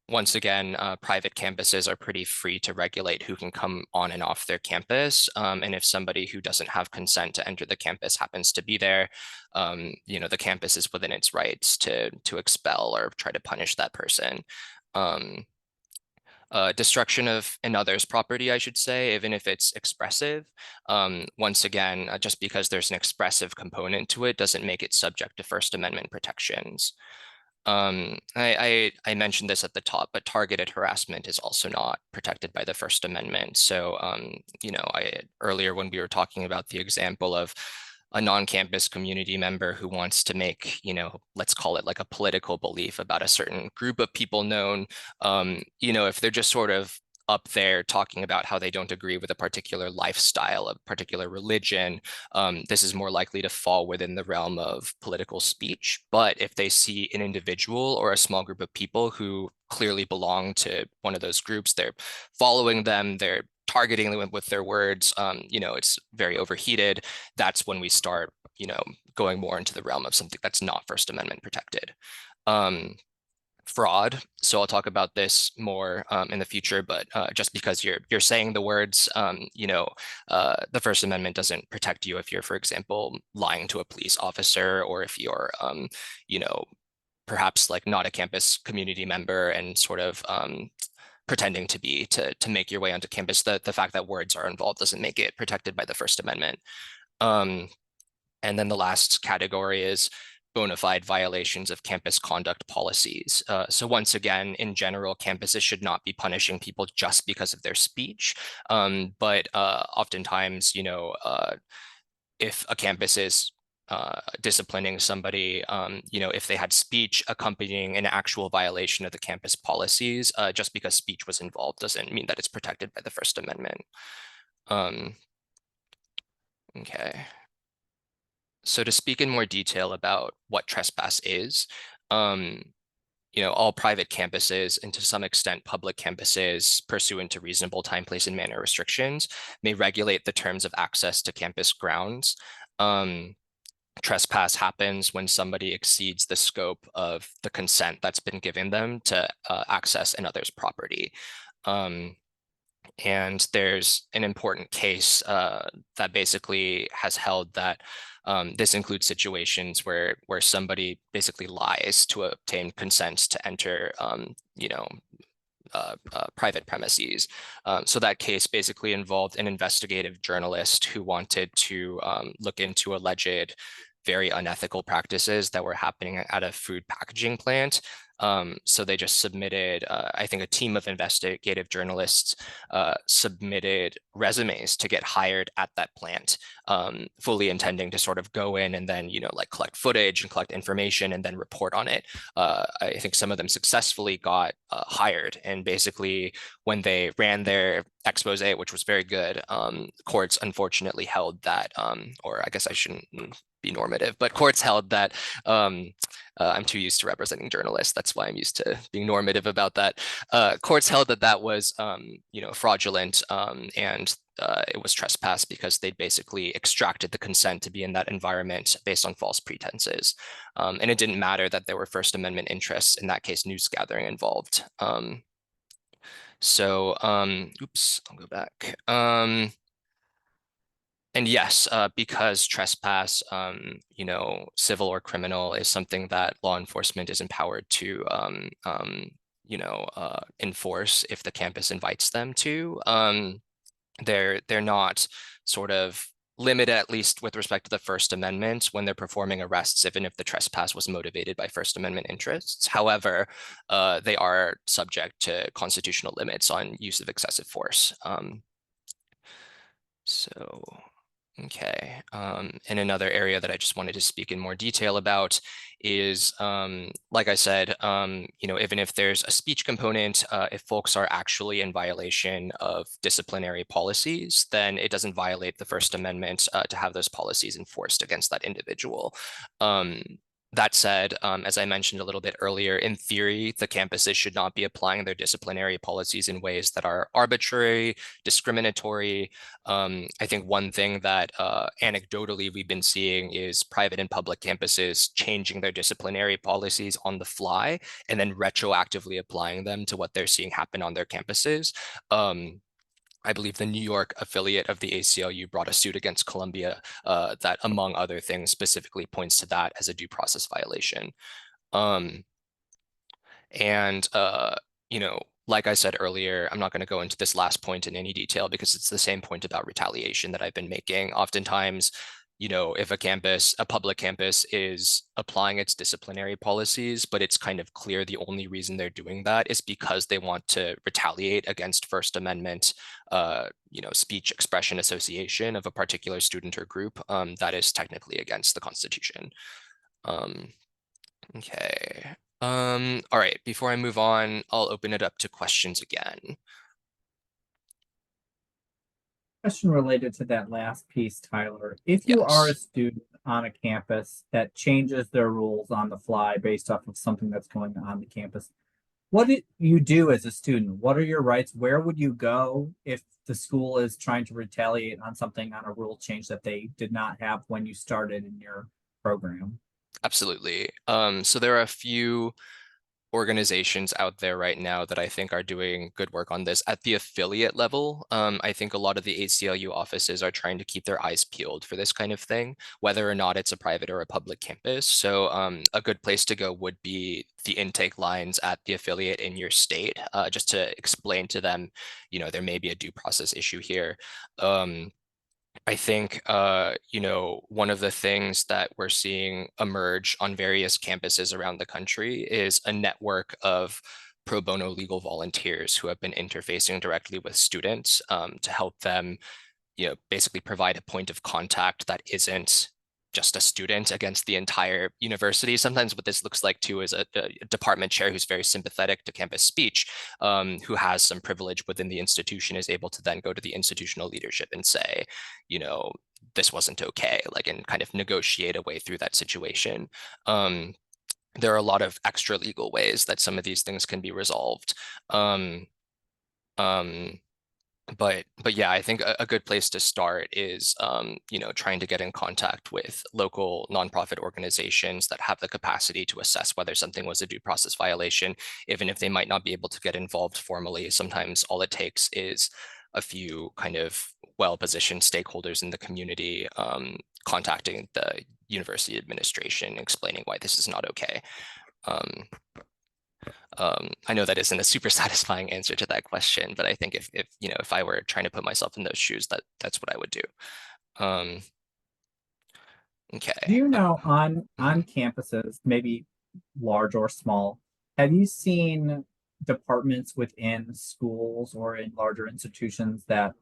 Once again, private campuses are pretty free to regulate who can come on and off their campus. And if somebody who doesn't have consent to enter the campus happens to be there, the campus is within its rights to expel or try to punish that person. Destruction of another's property, I should say, even if it's expressive. Once again, just because there's an expressive component to it doesn't make it subject to First Amendment protections. I mentioned this at the top, but targeted harassment is also not protected by the First Amendment. So, earlier when we were talking about the example of a non-campus community member who wants to make, let's call it like a political belief about a certain group of people known, if they're just sort of up there talking about how they don't agree with a particular lifestyle, a particular religion, this is more likely to fall within the realm of political speech. But if they see an individual or a small group of people who clearly belong to one of those groups, they're following them, they're targeting them with their words, it's very overheated. That's when we start, going more into the realm of something that's not First Amendment protected. Fraud. So I'll talk about this more in the future, but just because you're saying the words, the First Amendment doesn't protect you if you're, for example, lying to a police officer, or if you're, perhaps like not a campus community member and sort of pretending to be to make your way onto campus. The fact that words are involved doesn't make it protected by the First Amendment. And then the last category is bona fide violations of campus conduct policies. So once again, in general, campuses should not be punishing people just because of their speech. But oftentimes, if a campus is disciplining somebody, if they had speech accompanying an actual violation of the campus policies, just because speech was involved doesn't mean that it's protected by the First Amendment. Okay. So to speak in more detail about what trespass is, all private campuses and to some extent public campuses pursuant to reasonable time, place, and manner restrictions may regulate the terms of access to campus grounds. Trespass happens when somebody exceeds the scope of the consent that's been given them to access another's property. And there's an important case that basically has held that this includes situations where somebody basically lies to obtain consent to enter, private premises. So that case basically involved an investigative journalist who wanted to look into alleged very unethical practices that were happening at a food packaging plant. So they just submitted, I think a team of investigative journalists submitted resumes to get hired at that plant, fully intending to sort of go in and then, like collect footage and collect information and then report on it. I think some of them successfully got hired. And basically when they ran their expose, which was very good, courts unfortunately held that, or I guess I shouldn't be normative, but courts held that, I'm too used to representing journalists. That's why I'm used to being normative about that. Courts held that that was, fraudulent, and it was trespass because they'd basically extracted the consent to be in that environment based on false pretenses. And it didn't matter that there were First Amendment interests, in that case, news gathering involved. Oops, I'll go back. And yes, because trespass, civil or criminal, is something that law enforcement is empowered to, enforce if the campus invites them to. They're not sort of limit, at least with respect to the First Amendment, when they're performing arrests, even if the trespass was motivated by First Amendment interests. However, they are subject to constitutional limits on use of excessive force. Okay. And another area that I just wanted to speak in more detail about is, like I said, even if there's a speech component, if folks are actually in violation of disciplinary policies, then it doesn't violate the First Amendment to have those policies enforced against that individual. That said, as I mentioned a little bit earlier, in theory, the campuses should not be applying their disciplinary policies in ways that are arbitrary, discriminatory. I think one thing that anecdotally we've been seeing is private and public campuses changing their disciplinary policies on the fly and then retroactively applying them to what they're seeing happen on their campuses. I believe the New York affiliate of the ACLU brought a suit against Columbia that, among other things, specifically points to that as a due process violation. Like I said earlier, I'm not going to go into this last point in any detail because it's the same point about retaliation that I've been making. Oftentimes, if a public campus is applying its disciplinary policies, but it's kind of clear the only reason they're doing that is because they want to retaliate against First Amendment, speech, expression, association of a particular student or group, that is technically against the Constitution. Okay. All right, before I move on, I'll open it up to questions again. Question related to that last piece, Tyler. If you are a student on a campus that changes their rules on the fly based off of something that's going on the campus, what do you do as a student? What are your rights? Where would you go if the school is trying to retaliate on something, on a rule change that they did not have when you started in your program? Absolutely. So there are a few organizations out there right now that I think are doing good work on this at the affiliate level. I think a lot of the ACLU offices are trying to keep their eyes peeled for this kind of thing, whether or not it's a private or a public campus. So a good place to go would be the intake lines at the affiliate in your state, just to explain to them, there may be a due process issue here. I think, one of the things that we're seeing emerge on various campuses around the country is a network of pro bono legal volunteers who have been interfacing directly with students to help them, basically provide a point of contact that isn't just a student against the entire university. Sometimes what this looks like too is a department chair who's very sympathetic to campus speech, who has some privilege within the institution, is able to then go to the institutional leadership and say, this wasn't okay, and kind of negotiate a way through that situation. There are a lot of extra legal ways that some of these things can be resolved. But yeah, I think a good place to start is, trying to get in contact with local nonprofit organizations that have the capacity to assess whether something was a due process violation, even if they might not be able to get involved formally. Sometimes all it takes is a few kind of well-positioned stakeholders in the community contacting the university administration, explaining why this is not okay. I know that isn't a super satisfying answer to that question, but I think if I were trying to put myself in those shoes, that's what I would do. Okay. Do you know on campuses, maybe large or small, have you seen departments within schools or in larger institutions that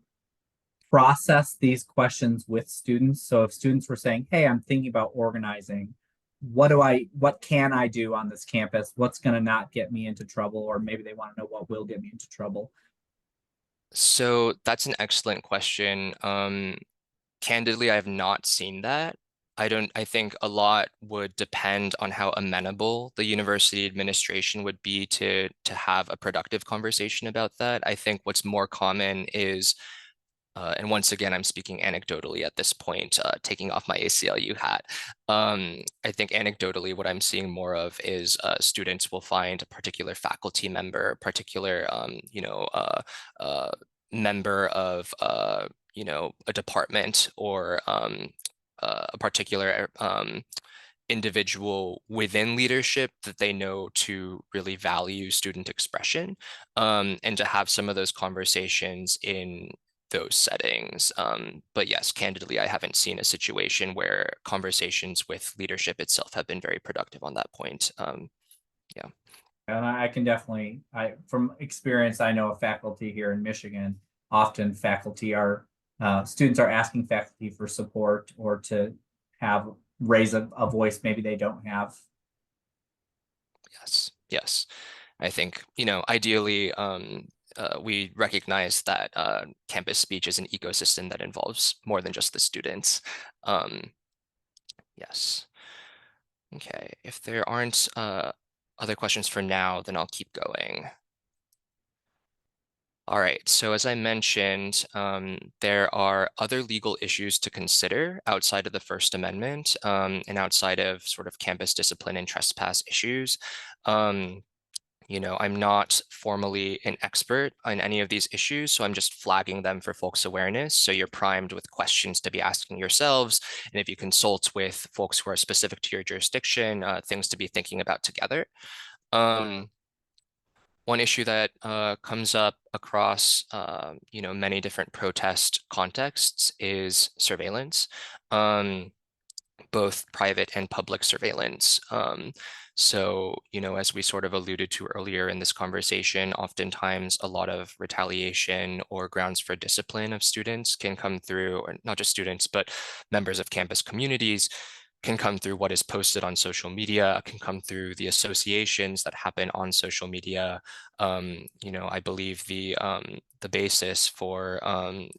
process these questions with students? So if students were saying, hey, I'm thinking about organizing, what can I do on this campus? What's going to not get me into trouble? Or maybe they want to know what will get me into trouble. So that's an excellent question. Candidly, I have not seen that. I think a lot would depend on how amenable the university administration would be to have a productive conversation about that. I think what's more common is, and once again, I'm speaking anecdotally at this point, taking off my ACLU hat. I think anecdotally, what I'm seeing more of is students will find a particular faculty member, particular, member of, a department or a particular individual within leadership that they know to really value student expression, and to have some of those conversations in those settings. But yes, candidly, I haven't seen a situation where conversations with leadership itself have been very productive on that point. Yeah. And I can definitely, from experience, I know of faculty here in Michigan, often faculty are, students are asking faculty for support or to raise a voice maybe they don't have. Yes, yes. I think, ideally, we recognize that campus speech is an ecosystem that involves more than just the students. Yes. Okay, if there aren't other questions for now, then I'll keep going. All right, so as I mentioned, there are other legal issues to consider outside of the First Amendment and outside of sort of campus discipline and trespass issues. I'm not formally an expert on any of these issues, so I'm just flagging them for folks' awareness. So you're primed with questions to be asking yourselves. And if you consult with folks who are specific to your jurisdiction, things to be thinking about together. One issue that comes up across, many different protest contexts is surveillance. Both private and public surveillance. So, as we sort of alluded to earlier in this conversation, oftentimes a lot of retaliation or grounds for discipline of students can come through, or not just students, but members of campus communities can come through what is posted on social media, can come through the associations that happen on social media. I believe the basis for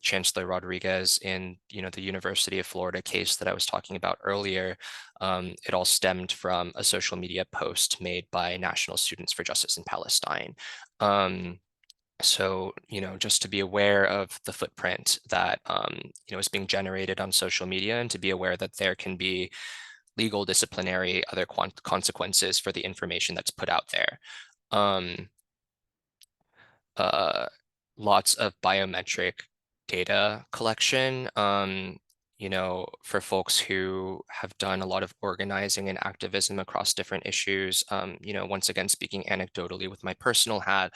Chancellor Rodriguez in the University of Florida case that I was talking about earlier, it all stemmed from a social media post made by National Students for Justice in Palestine. So, just to be aware of the footprint that, is being generated on social media, and to be aware that there can be legal, disciplinary, other consequences for the information that's put out there. Lots of biometric data collection, for folks who have done a lot of organizing and activism across different issues. Once again, speaking anecdotally with my personal hat,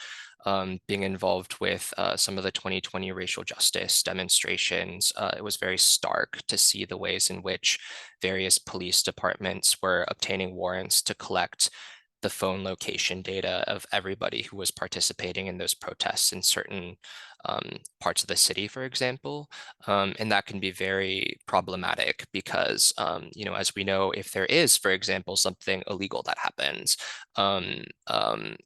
being involved with some of the 2020 racial justice demonstrations, it was very stark to see the ways in which various police departments were obtaining warrants to collect the phone location data of everybody who was participating in those protests in certain parts of the city, for example. And that can be very problematic because, as we know, if there is, for example, something illegal that happens,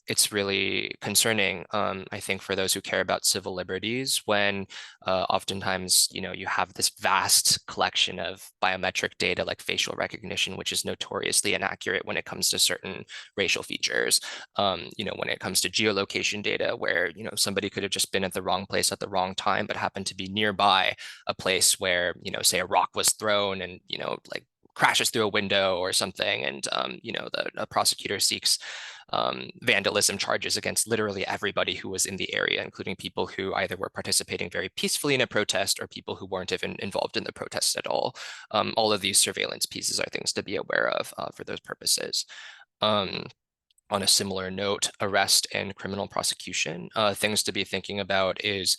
it's really concerning, I think, for those who care about civil liberties, when oftentimes, you have this vast collection of biometric data like facial recognition, which is notoriously inaccurate when it comes to certain racial features. When it comes to geolocation data, where, somebody could have just been at the wrong place at the wrong time, but happened to be nearby a place where, say a rock was thrown and, like crashes through a window or something. And, the prosecutor seeks vandalism charges against literally everybody who was in the area, including people who either were participating very peacefully in a protest or people who weren't even involved in the protest at all. All of these surveillance pieces are things to be aware of for those purposes. On a similar note, arrest and criminal prosecution, things to be thinking about is,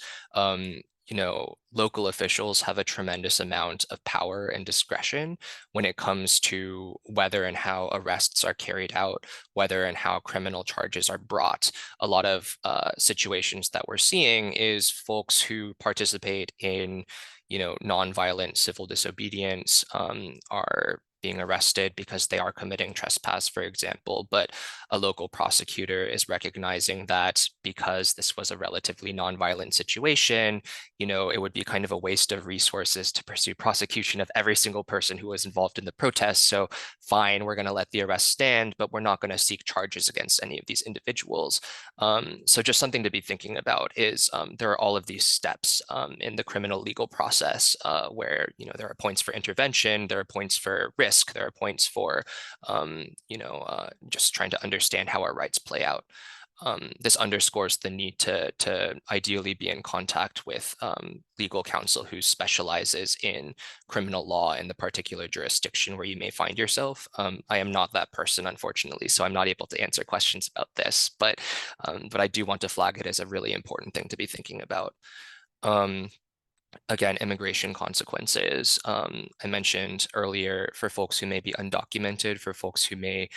local officials have a tremendous amount of power and discretion when it comes to whether and how arrests are carried out, whether and how criminal charges are brought. A lot of situations that we're seeing is folks who participate in, nonviolent civil disobedience are being arrested because they are committing trespass, for example, but a local prosecutor is recognizing that because this was a relatively nonviolent situation, it would be kind of a waste of resources to pursue prosecution of every single person who was involved in the protest. So fine, we're going to let the arrest stand, but we're not going to seek charges against any of these individuals. So just something to be thinking about is there are all of these steps in the criminal legal process where, there are points for intervention, there are points for risk, there are points for, just trying to understand how our rights play out. This underscores the need to ideally be in contact with legal counsel who specializes in criminal law in the particular jurisdiction where you may find yourself. I am not that person, unfortunately, so I'm not able to answer questions about this, but I do want to flag it as a really important thing to be thinking about. Again, immigration consequences. I mentioned earlier for folks who may be undocumented, for folks who may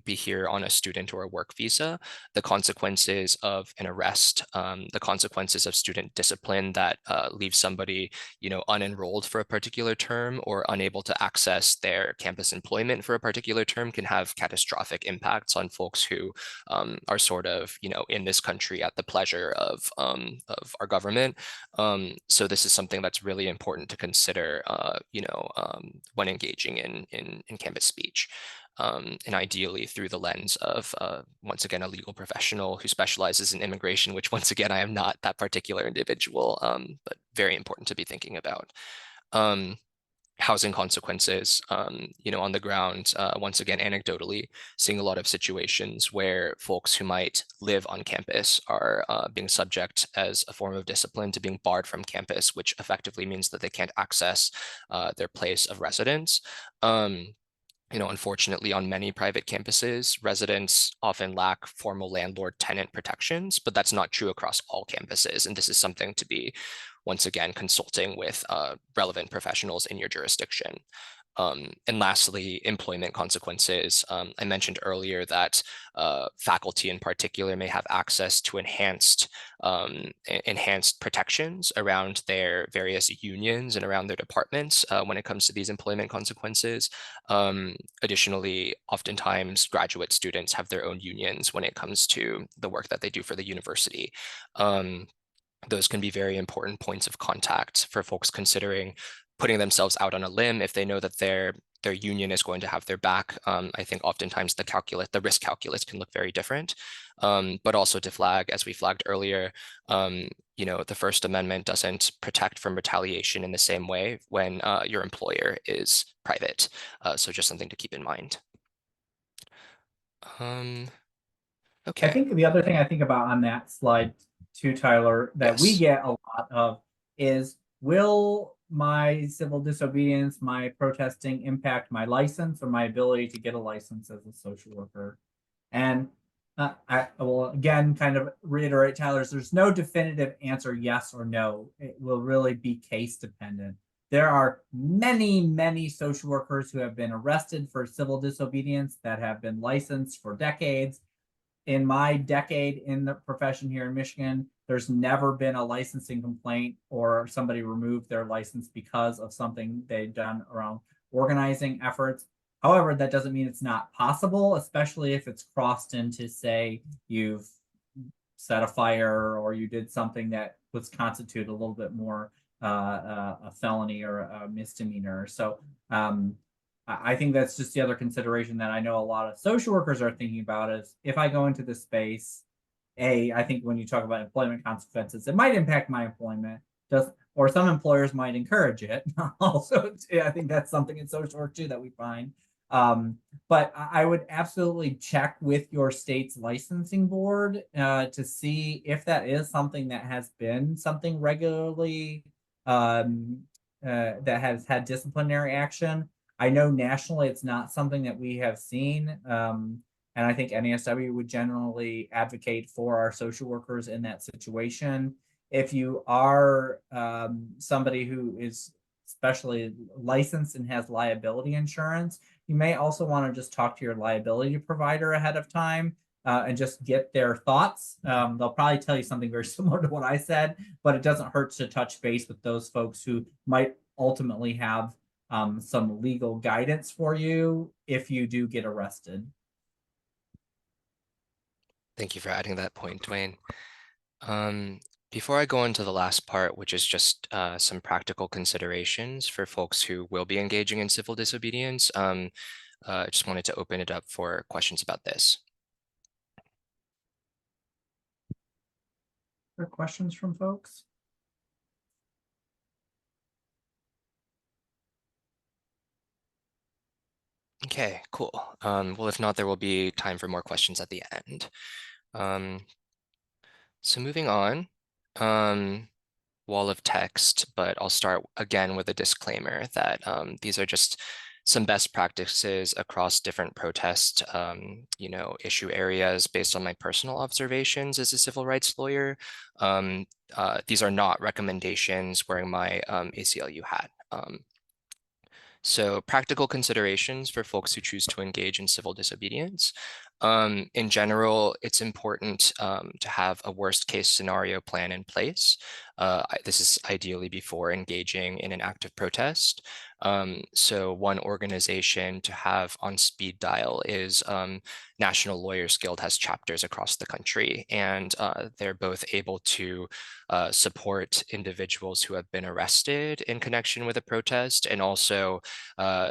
be here on a student or a work visa, the consequences of an arrest, the consequences of student discipline that leaves somebody, unenrolled for a particular term or unable to access their campus employment for a particular term can have catastrophic impacts on folks who are sort of, in this country at the pleasure of our government. So this is something that's really important to consider, when engaging in campus speech. And ideally through the lens of, once again, a legal professional who specializes in immigration, which once again, I am not that particular individual, but very important to be thinking about. Housing consequences, on the ground, once again, anecdotally, seeing a lot of situations where folks who might live on campus are being subject as a form of discipline to being barred from campus, which effectively means that they can't access their place of residence. Unfortunately, on many private campuses, residents often lack formal landlord-tenant protections, but that's not true across all campuses. And this is something to be, once again, consulting with relevant professionals in your jurisdiction. And lastly, employment consequences. I mentioned earlier that faculty in particular may have access to enhanced protections around their various unions and around their departments when it comes to these employment consequences. Additionally, oftentimes graduate students have their own unions when it comes to the work that they do for the university. Those can be very important points of contact for folks considering putting themselves out on a limb if they know that their union is going to have their back. I think oftentimes the risk calculus can look very different. But also to flag, as we flagged earlier, the First Amendment doesn't protect from retaliation in the same way when your employer is private. So just something to keep in mind. Okay. I think the other thing I think about on that slide too, Tyler, that we Yes. get a lot of is, will my civil disobedience, my protesting impact my license or my ability to get a license as a social worker? And I will again kind of reiterate Tyler's, there's no definitive answer, yes or no. It will really be case dependent. There are many, many social workers who have been arrested for civil disobedience that have been licensed for decades. In my decade in the profession here in Michigan, there's never been a licensing complaint or somebody removed their license because of something they've done around organizing efforts. However, that doesn't mean it's not possible, especially if it's crossed into, say, you've set a fire or you did something that was constitute a little bit more a felony or a misdemeanor. So I think that's just the other consideration that I know a lot of social workers are thinking about is, if I go into this space, I think when you talk about employment consequences, it might impact my employment, or some employers might encourage it. Also, I think that's something in social work too that we find. But I would absolutely check with your state's licensing board to see if that is something that has been something regularly that has had disciplinary action. I know nationally it's not something that we have seen. And I think NASW would generally advocate for our social workers in that situation. If you are somebody who is especially licensed and has liability insurance, you may also want to just talk to your liability provider ahead of time and just get their thoughts. They'll probably tell you something very similar to what I said, but it doesn't hurt to touch base with those folks who might ultimately have some legal guidance for you if you do get arrested. Thank you for adding that point, Dwayne. Before I go into the last part, which is just some practical considerations for folks who will be engaging in civil disobedience, I just wanted to open it up for questions about this. Are there questions from folks? Okay, cool. Well, if not, there will be time for more questions at the end. So moving on, wall of text, but I'll start again with a disclaimer that these are just some best practices across different protest, issue areas based on my personal observations as a civil rights lawyer. These are not recommendations wearing my ACLU hat. So practical considerations for folks who choose to engage in civil disobedience. In general, it's important to have a worst case scenario plan in place. This is ideally before engaging in an active protest. So one organization to have on speed dial is National Lawyers Guild has chapters across the country, and they're both able to support individuals who have been arrested in connection with a protest, and also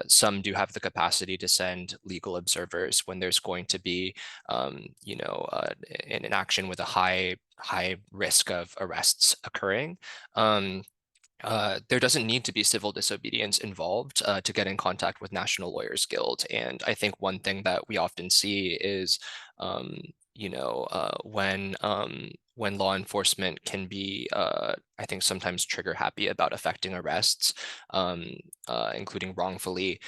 some do have the capacity to send legal observers when there's going to be, an action with a high risk of arrests occurring. There doesn't need to be civil disobedience involved to get in contact with National Lawyers Guild. And I think one thing that we often see is, when law enforcement can be, I think, sometimes trigger happy about effecting arrests, including wrongfully,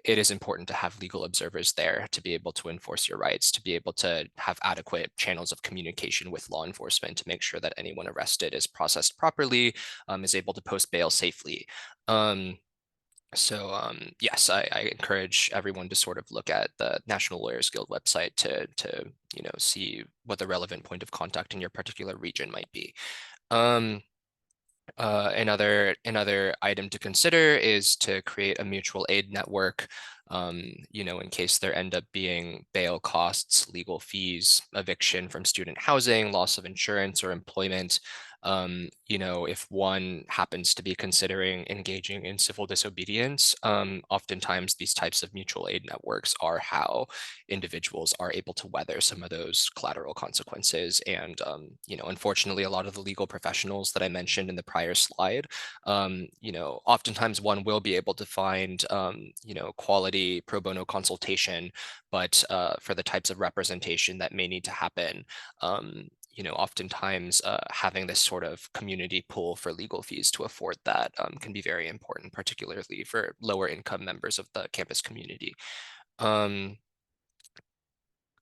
it is important to have legal observers there to be able to enforce your rights, to be able to have adequate channels of communication with law enforcement to make sure that anyone arrested is processed properly, is able to post bail safely. Yes, I encourage everyone to sort of look at the National Lawyers Guild website to see what the relevant point of contact in your particular region might be. Another item to consider is to create a mutual aid network, in case there end up being bail costs, legal fees, eviction from student housing, loss of insurance or employment. If one happens to be considering engaging in civil disobedience, oftentimes these types of mutual aid networks are how individuals are able to weather some of those collateral consequences. And, unfortunately, a lot of the legal professionals that I mentioned in the prior slide, oftentimes one will be able to find, quality pro bono consultation, but for the types of representation that may need to happen, oftentimes having this sort of community pool for legal fees to afford that can be very important, particularly for lower income members of the campus community.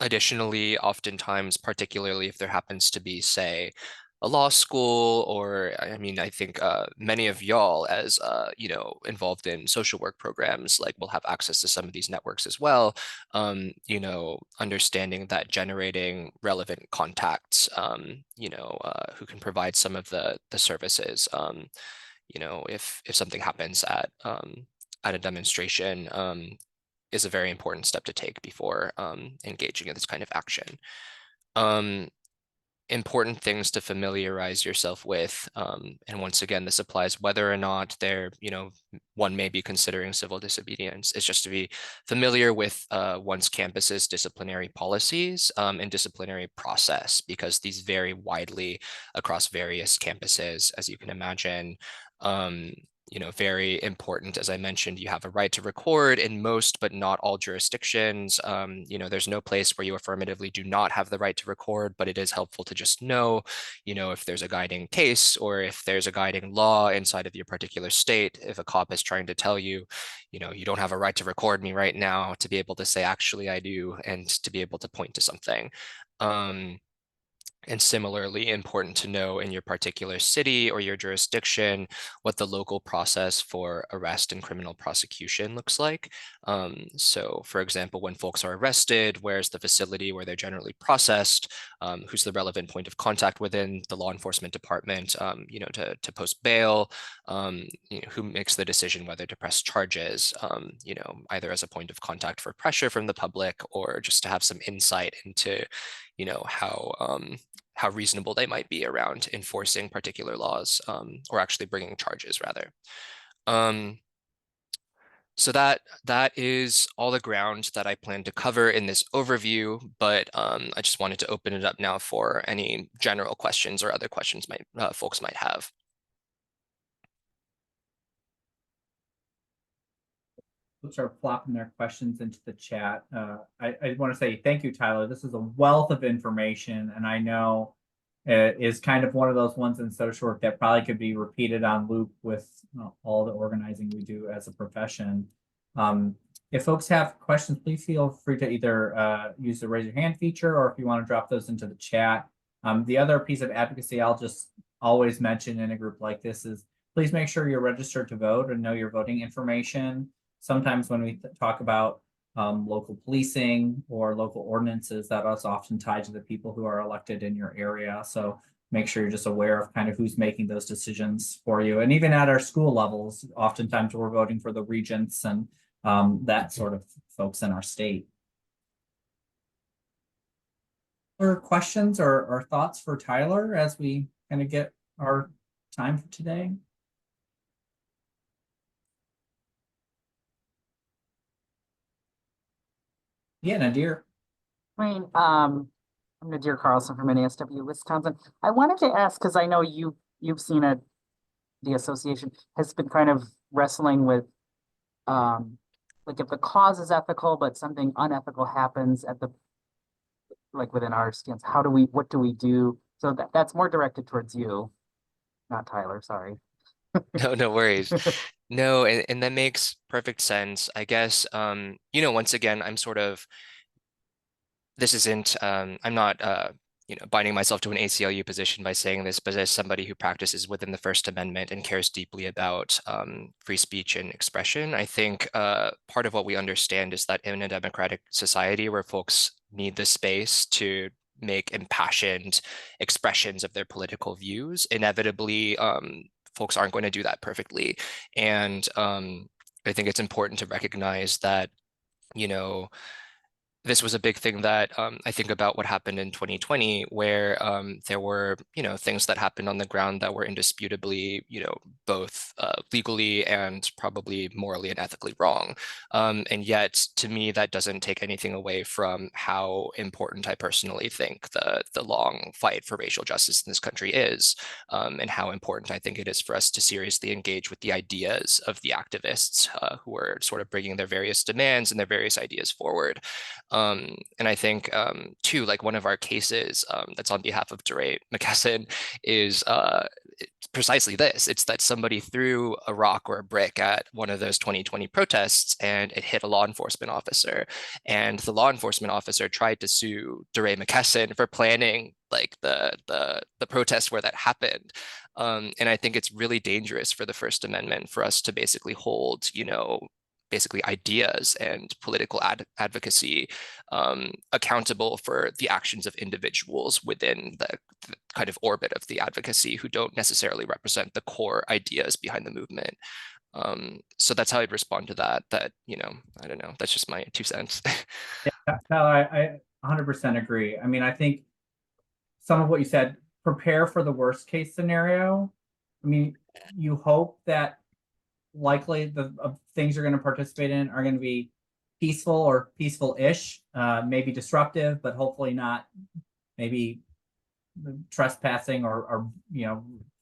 Additionally, oftentimes, particularly if there happens to be, say, a law school, or I think many of y'all as involved in social work programs will have access to some of these networks as well. Understanding that generating relevant contacts, who can provide some of the services, if something happens at a demonstration, is a very important step to take before engaging in this kind of action. Important things to familiarize yourself with, and once again, this applies whether or not one may be considering civil disobedience, is just to be familiar with one's campus's disciplinary policies and disciplinary process, because these vary widely across various campuses, as you can imagine. Very important, as I mentioned, you have a right to record in most, but not all jurisdictions. There's no place where you affirmatively do not have the right to record, but it is helpful to just know, if there's a guiding case or if there's a guiding law inside of your particular state, if a cop is trying to tell you, you don't have a right to record me right now, to be able to say, actually, I do, and to be able to point to something. And similarly, important to know in your particular city or your jurisdiction what the local process for arrest and criminal prosecution looks like. So, for example, when folks are arrested, where's the facility where they're generally processed? Who's the relevant point of contact within the law enforcement department, to post bail? Who makes the decision whether to press charges? Either as a point of contact for pressure from the public, or just to have some insight into, how reasonable they might be around enforcing particular laws, or actually bringing charges rather. So that is all the ground that I plan to cover in this overview, but I just wanted to open it up now for any general questions or other questions folks might have. Folks are plopping their questions into the chat. I want to say thank you, Tyler. This is a wealth of information, and I know it is kind of one of those ones in social work that probably could be repeated on loop with all the organizing we do as a profession. If folks have questions, please feel free to either use the raise your hand feature, or if you want to drop those into the chat. The other piece of advocacy I'll just always mention in a group like this is please make sure you're registered to vote and know your voting information. Sometimes when we talk about local policing or local ordinances, that is often tied to the people who are elected in your area. So make sure you're just aware of kind of who's making those decisions for you. And even at our school levels, oftentimes we're voting for the regents and that sort of folks in our state. Other questions or thoughts for Tyler as we kind of get our time for today? Yeah, Nadir. Wayne, I'm Nadir Carlson from NASW, Wisconsin. I wanted to ask, because I know you've seen the association has been kind of wrestling with like if the cause is ethical, but something unethical happens at the within our stance, what do we do? So that's more directed towards you, not Tyler, sorry. No worries. No, and that makes perfect sense. I guess, once again, I'm not, binding myself to an ACLU position by saying this, but as somebody who practices within the First Amendment and cares deeply about free speech and expression, I think part of what we understand is that in a democratic society where folks need the space to make impassioned expressions of their political views, inevitably, folks aren't going to do that perfectly. And I think it's important to recognize that, this was a big thing that I think about what happened in 2020, where there were, things that happened on the ground that were indisputably, both legally and probably morally and ethically wrong. And yet, to me, that doesn't take anything away from how important I personally think the long fight for racial justice in this country is, and how important I think it is for us to seriously engage with the ideas of the activists who are sort of bringing their various demands and their various ideas forward. And I think, too, like one of our cases that's on behalf of DeRay McKesson is precisely this. It's that somebody threw a rock or a brick at one of those 2020 protests and it hit a law enforcement officer. And the law enforcement officer tried to sue DeRay McKesson for planning like the protest where that happened. And I think it's really dangerous for the First Amendment for us to basically hold, basically ideas and political advocacy accountable for the actions of individuals within the kind of orbit of the advocacy who don't necessarily represent the core ideas behind the movement. So that's how I'd respond to that, I don't know, that's just my 2 cents. Yeah, Tyler, I 100% agree. I mean, I think some of what you said, prepare for the worst case scenario. I mean, you hope that likely the things you're going to participate in are going to be peaceful or peaceful-ish, maybe disruptive, but hopefully not maybe trespassing or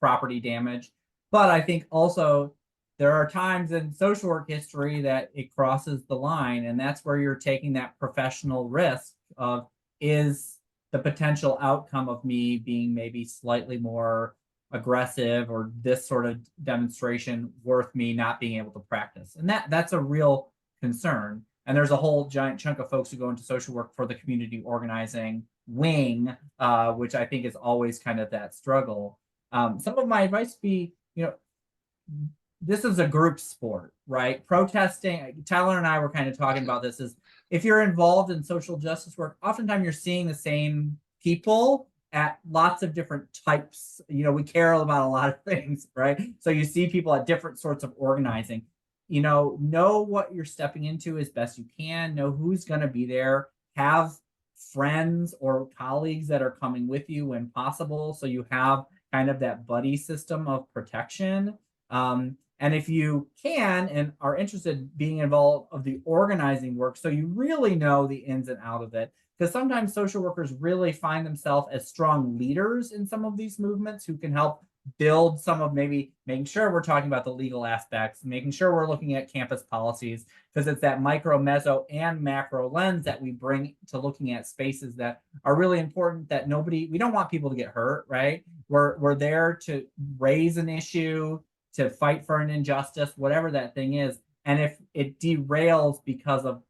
property damage. But I think also there are times in social work history that it crosses the line, and that's where you're taking that professional risk of, is the potential outcome of me being maybe slightly more aggressive or this sort of demonstration worth me not being able to practice? And that's a real concern. And there's a whole giant chunk of folks who go into social work for the community organizing wing, which I think is always kind of that struggle. Some of my advice would be, this is a group sport, right? Protesting, Tyler and I were kind of talking about this, is if you're involved in social justice work, oftentimes you're seeing the same people at lots of different types. We care about a lot of things, right? So you see people at different sorts of organizing. Know what you're stepping into as best you can, know who's going to be there, have friends or colleagues that are coming with you when possible, so you have kind of that buddy system of protection. And if you can and are interested in being involved of the organizing work, so you really know the ins and out of it, because sometimes social workers really find themselves as strong leaders in some of these movements who can help build some of, maybe making sure we're talking about the legal aspects, making sure we're looking at campus policies, because it's that micro, meso, and macro lens that we bring to looking at spaces that are really important, that we don't want people to get hurt, right? We're there to raise an issue, to fight for an injustice, whatever that thing is. And if it derails because of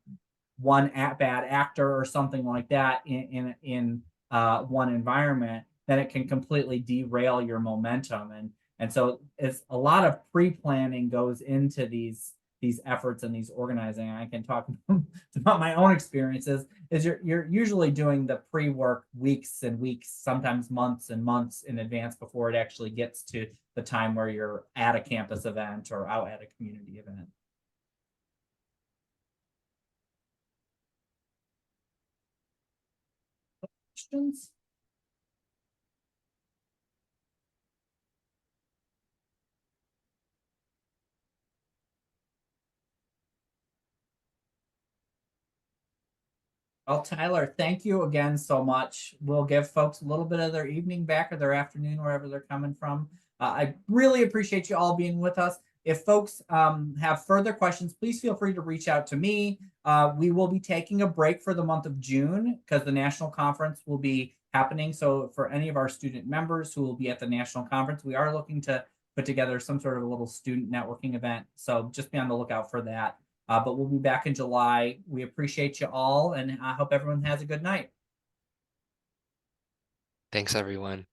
one bad actor or something like that in one environment, then it can completely derail your momentum. And so it's a lot of pre-planning goes into these efforts and these organizing. I can talk about my own experiences. Is you're usually doing the pre-work weeks and weeks, sometimes months and months in advance before it actually gets to the time where you're at a campus event or out at a community event. Questions? Well, Tyler, thank you again so much. We'll give folks a little bit of their evening back or their afternoon, wherever they're coming from. I really appreciate you all being with us. If folks have further questions, please feel free to reach out to me. We will be taking a break for the month of June because the national conference will be happening. So for any of our student members who will be at the national conference, we are looking to put together some sort of a little student networking event. So just be on the lookout for that. But we'll be back in July. We appreciate you all, and I hope everyone has a good night. Thanks, everyone.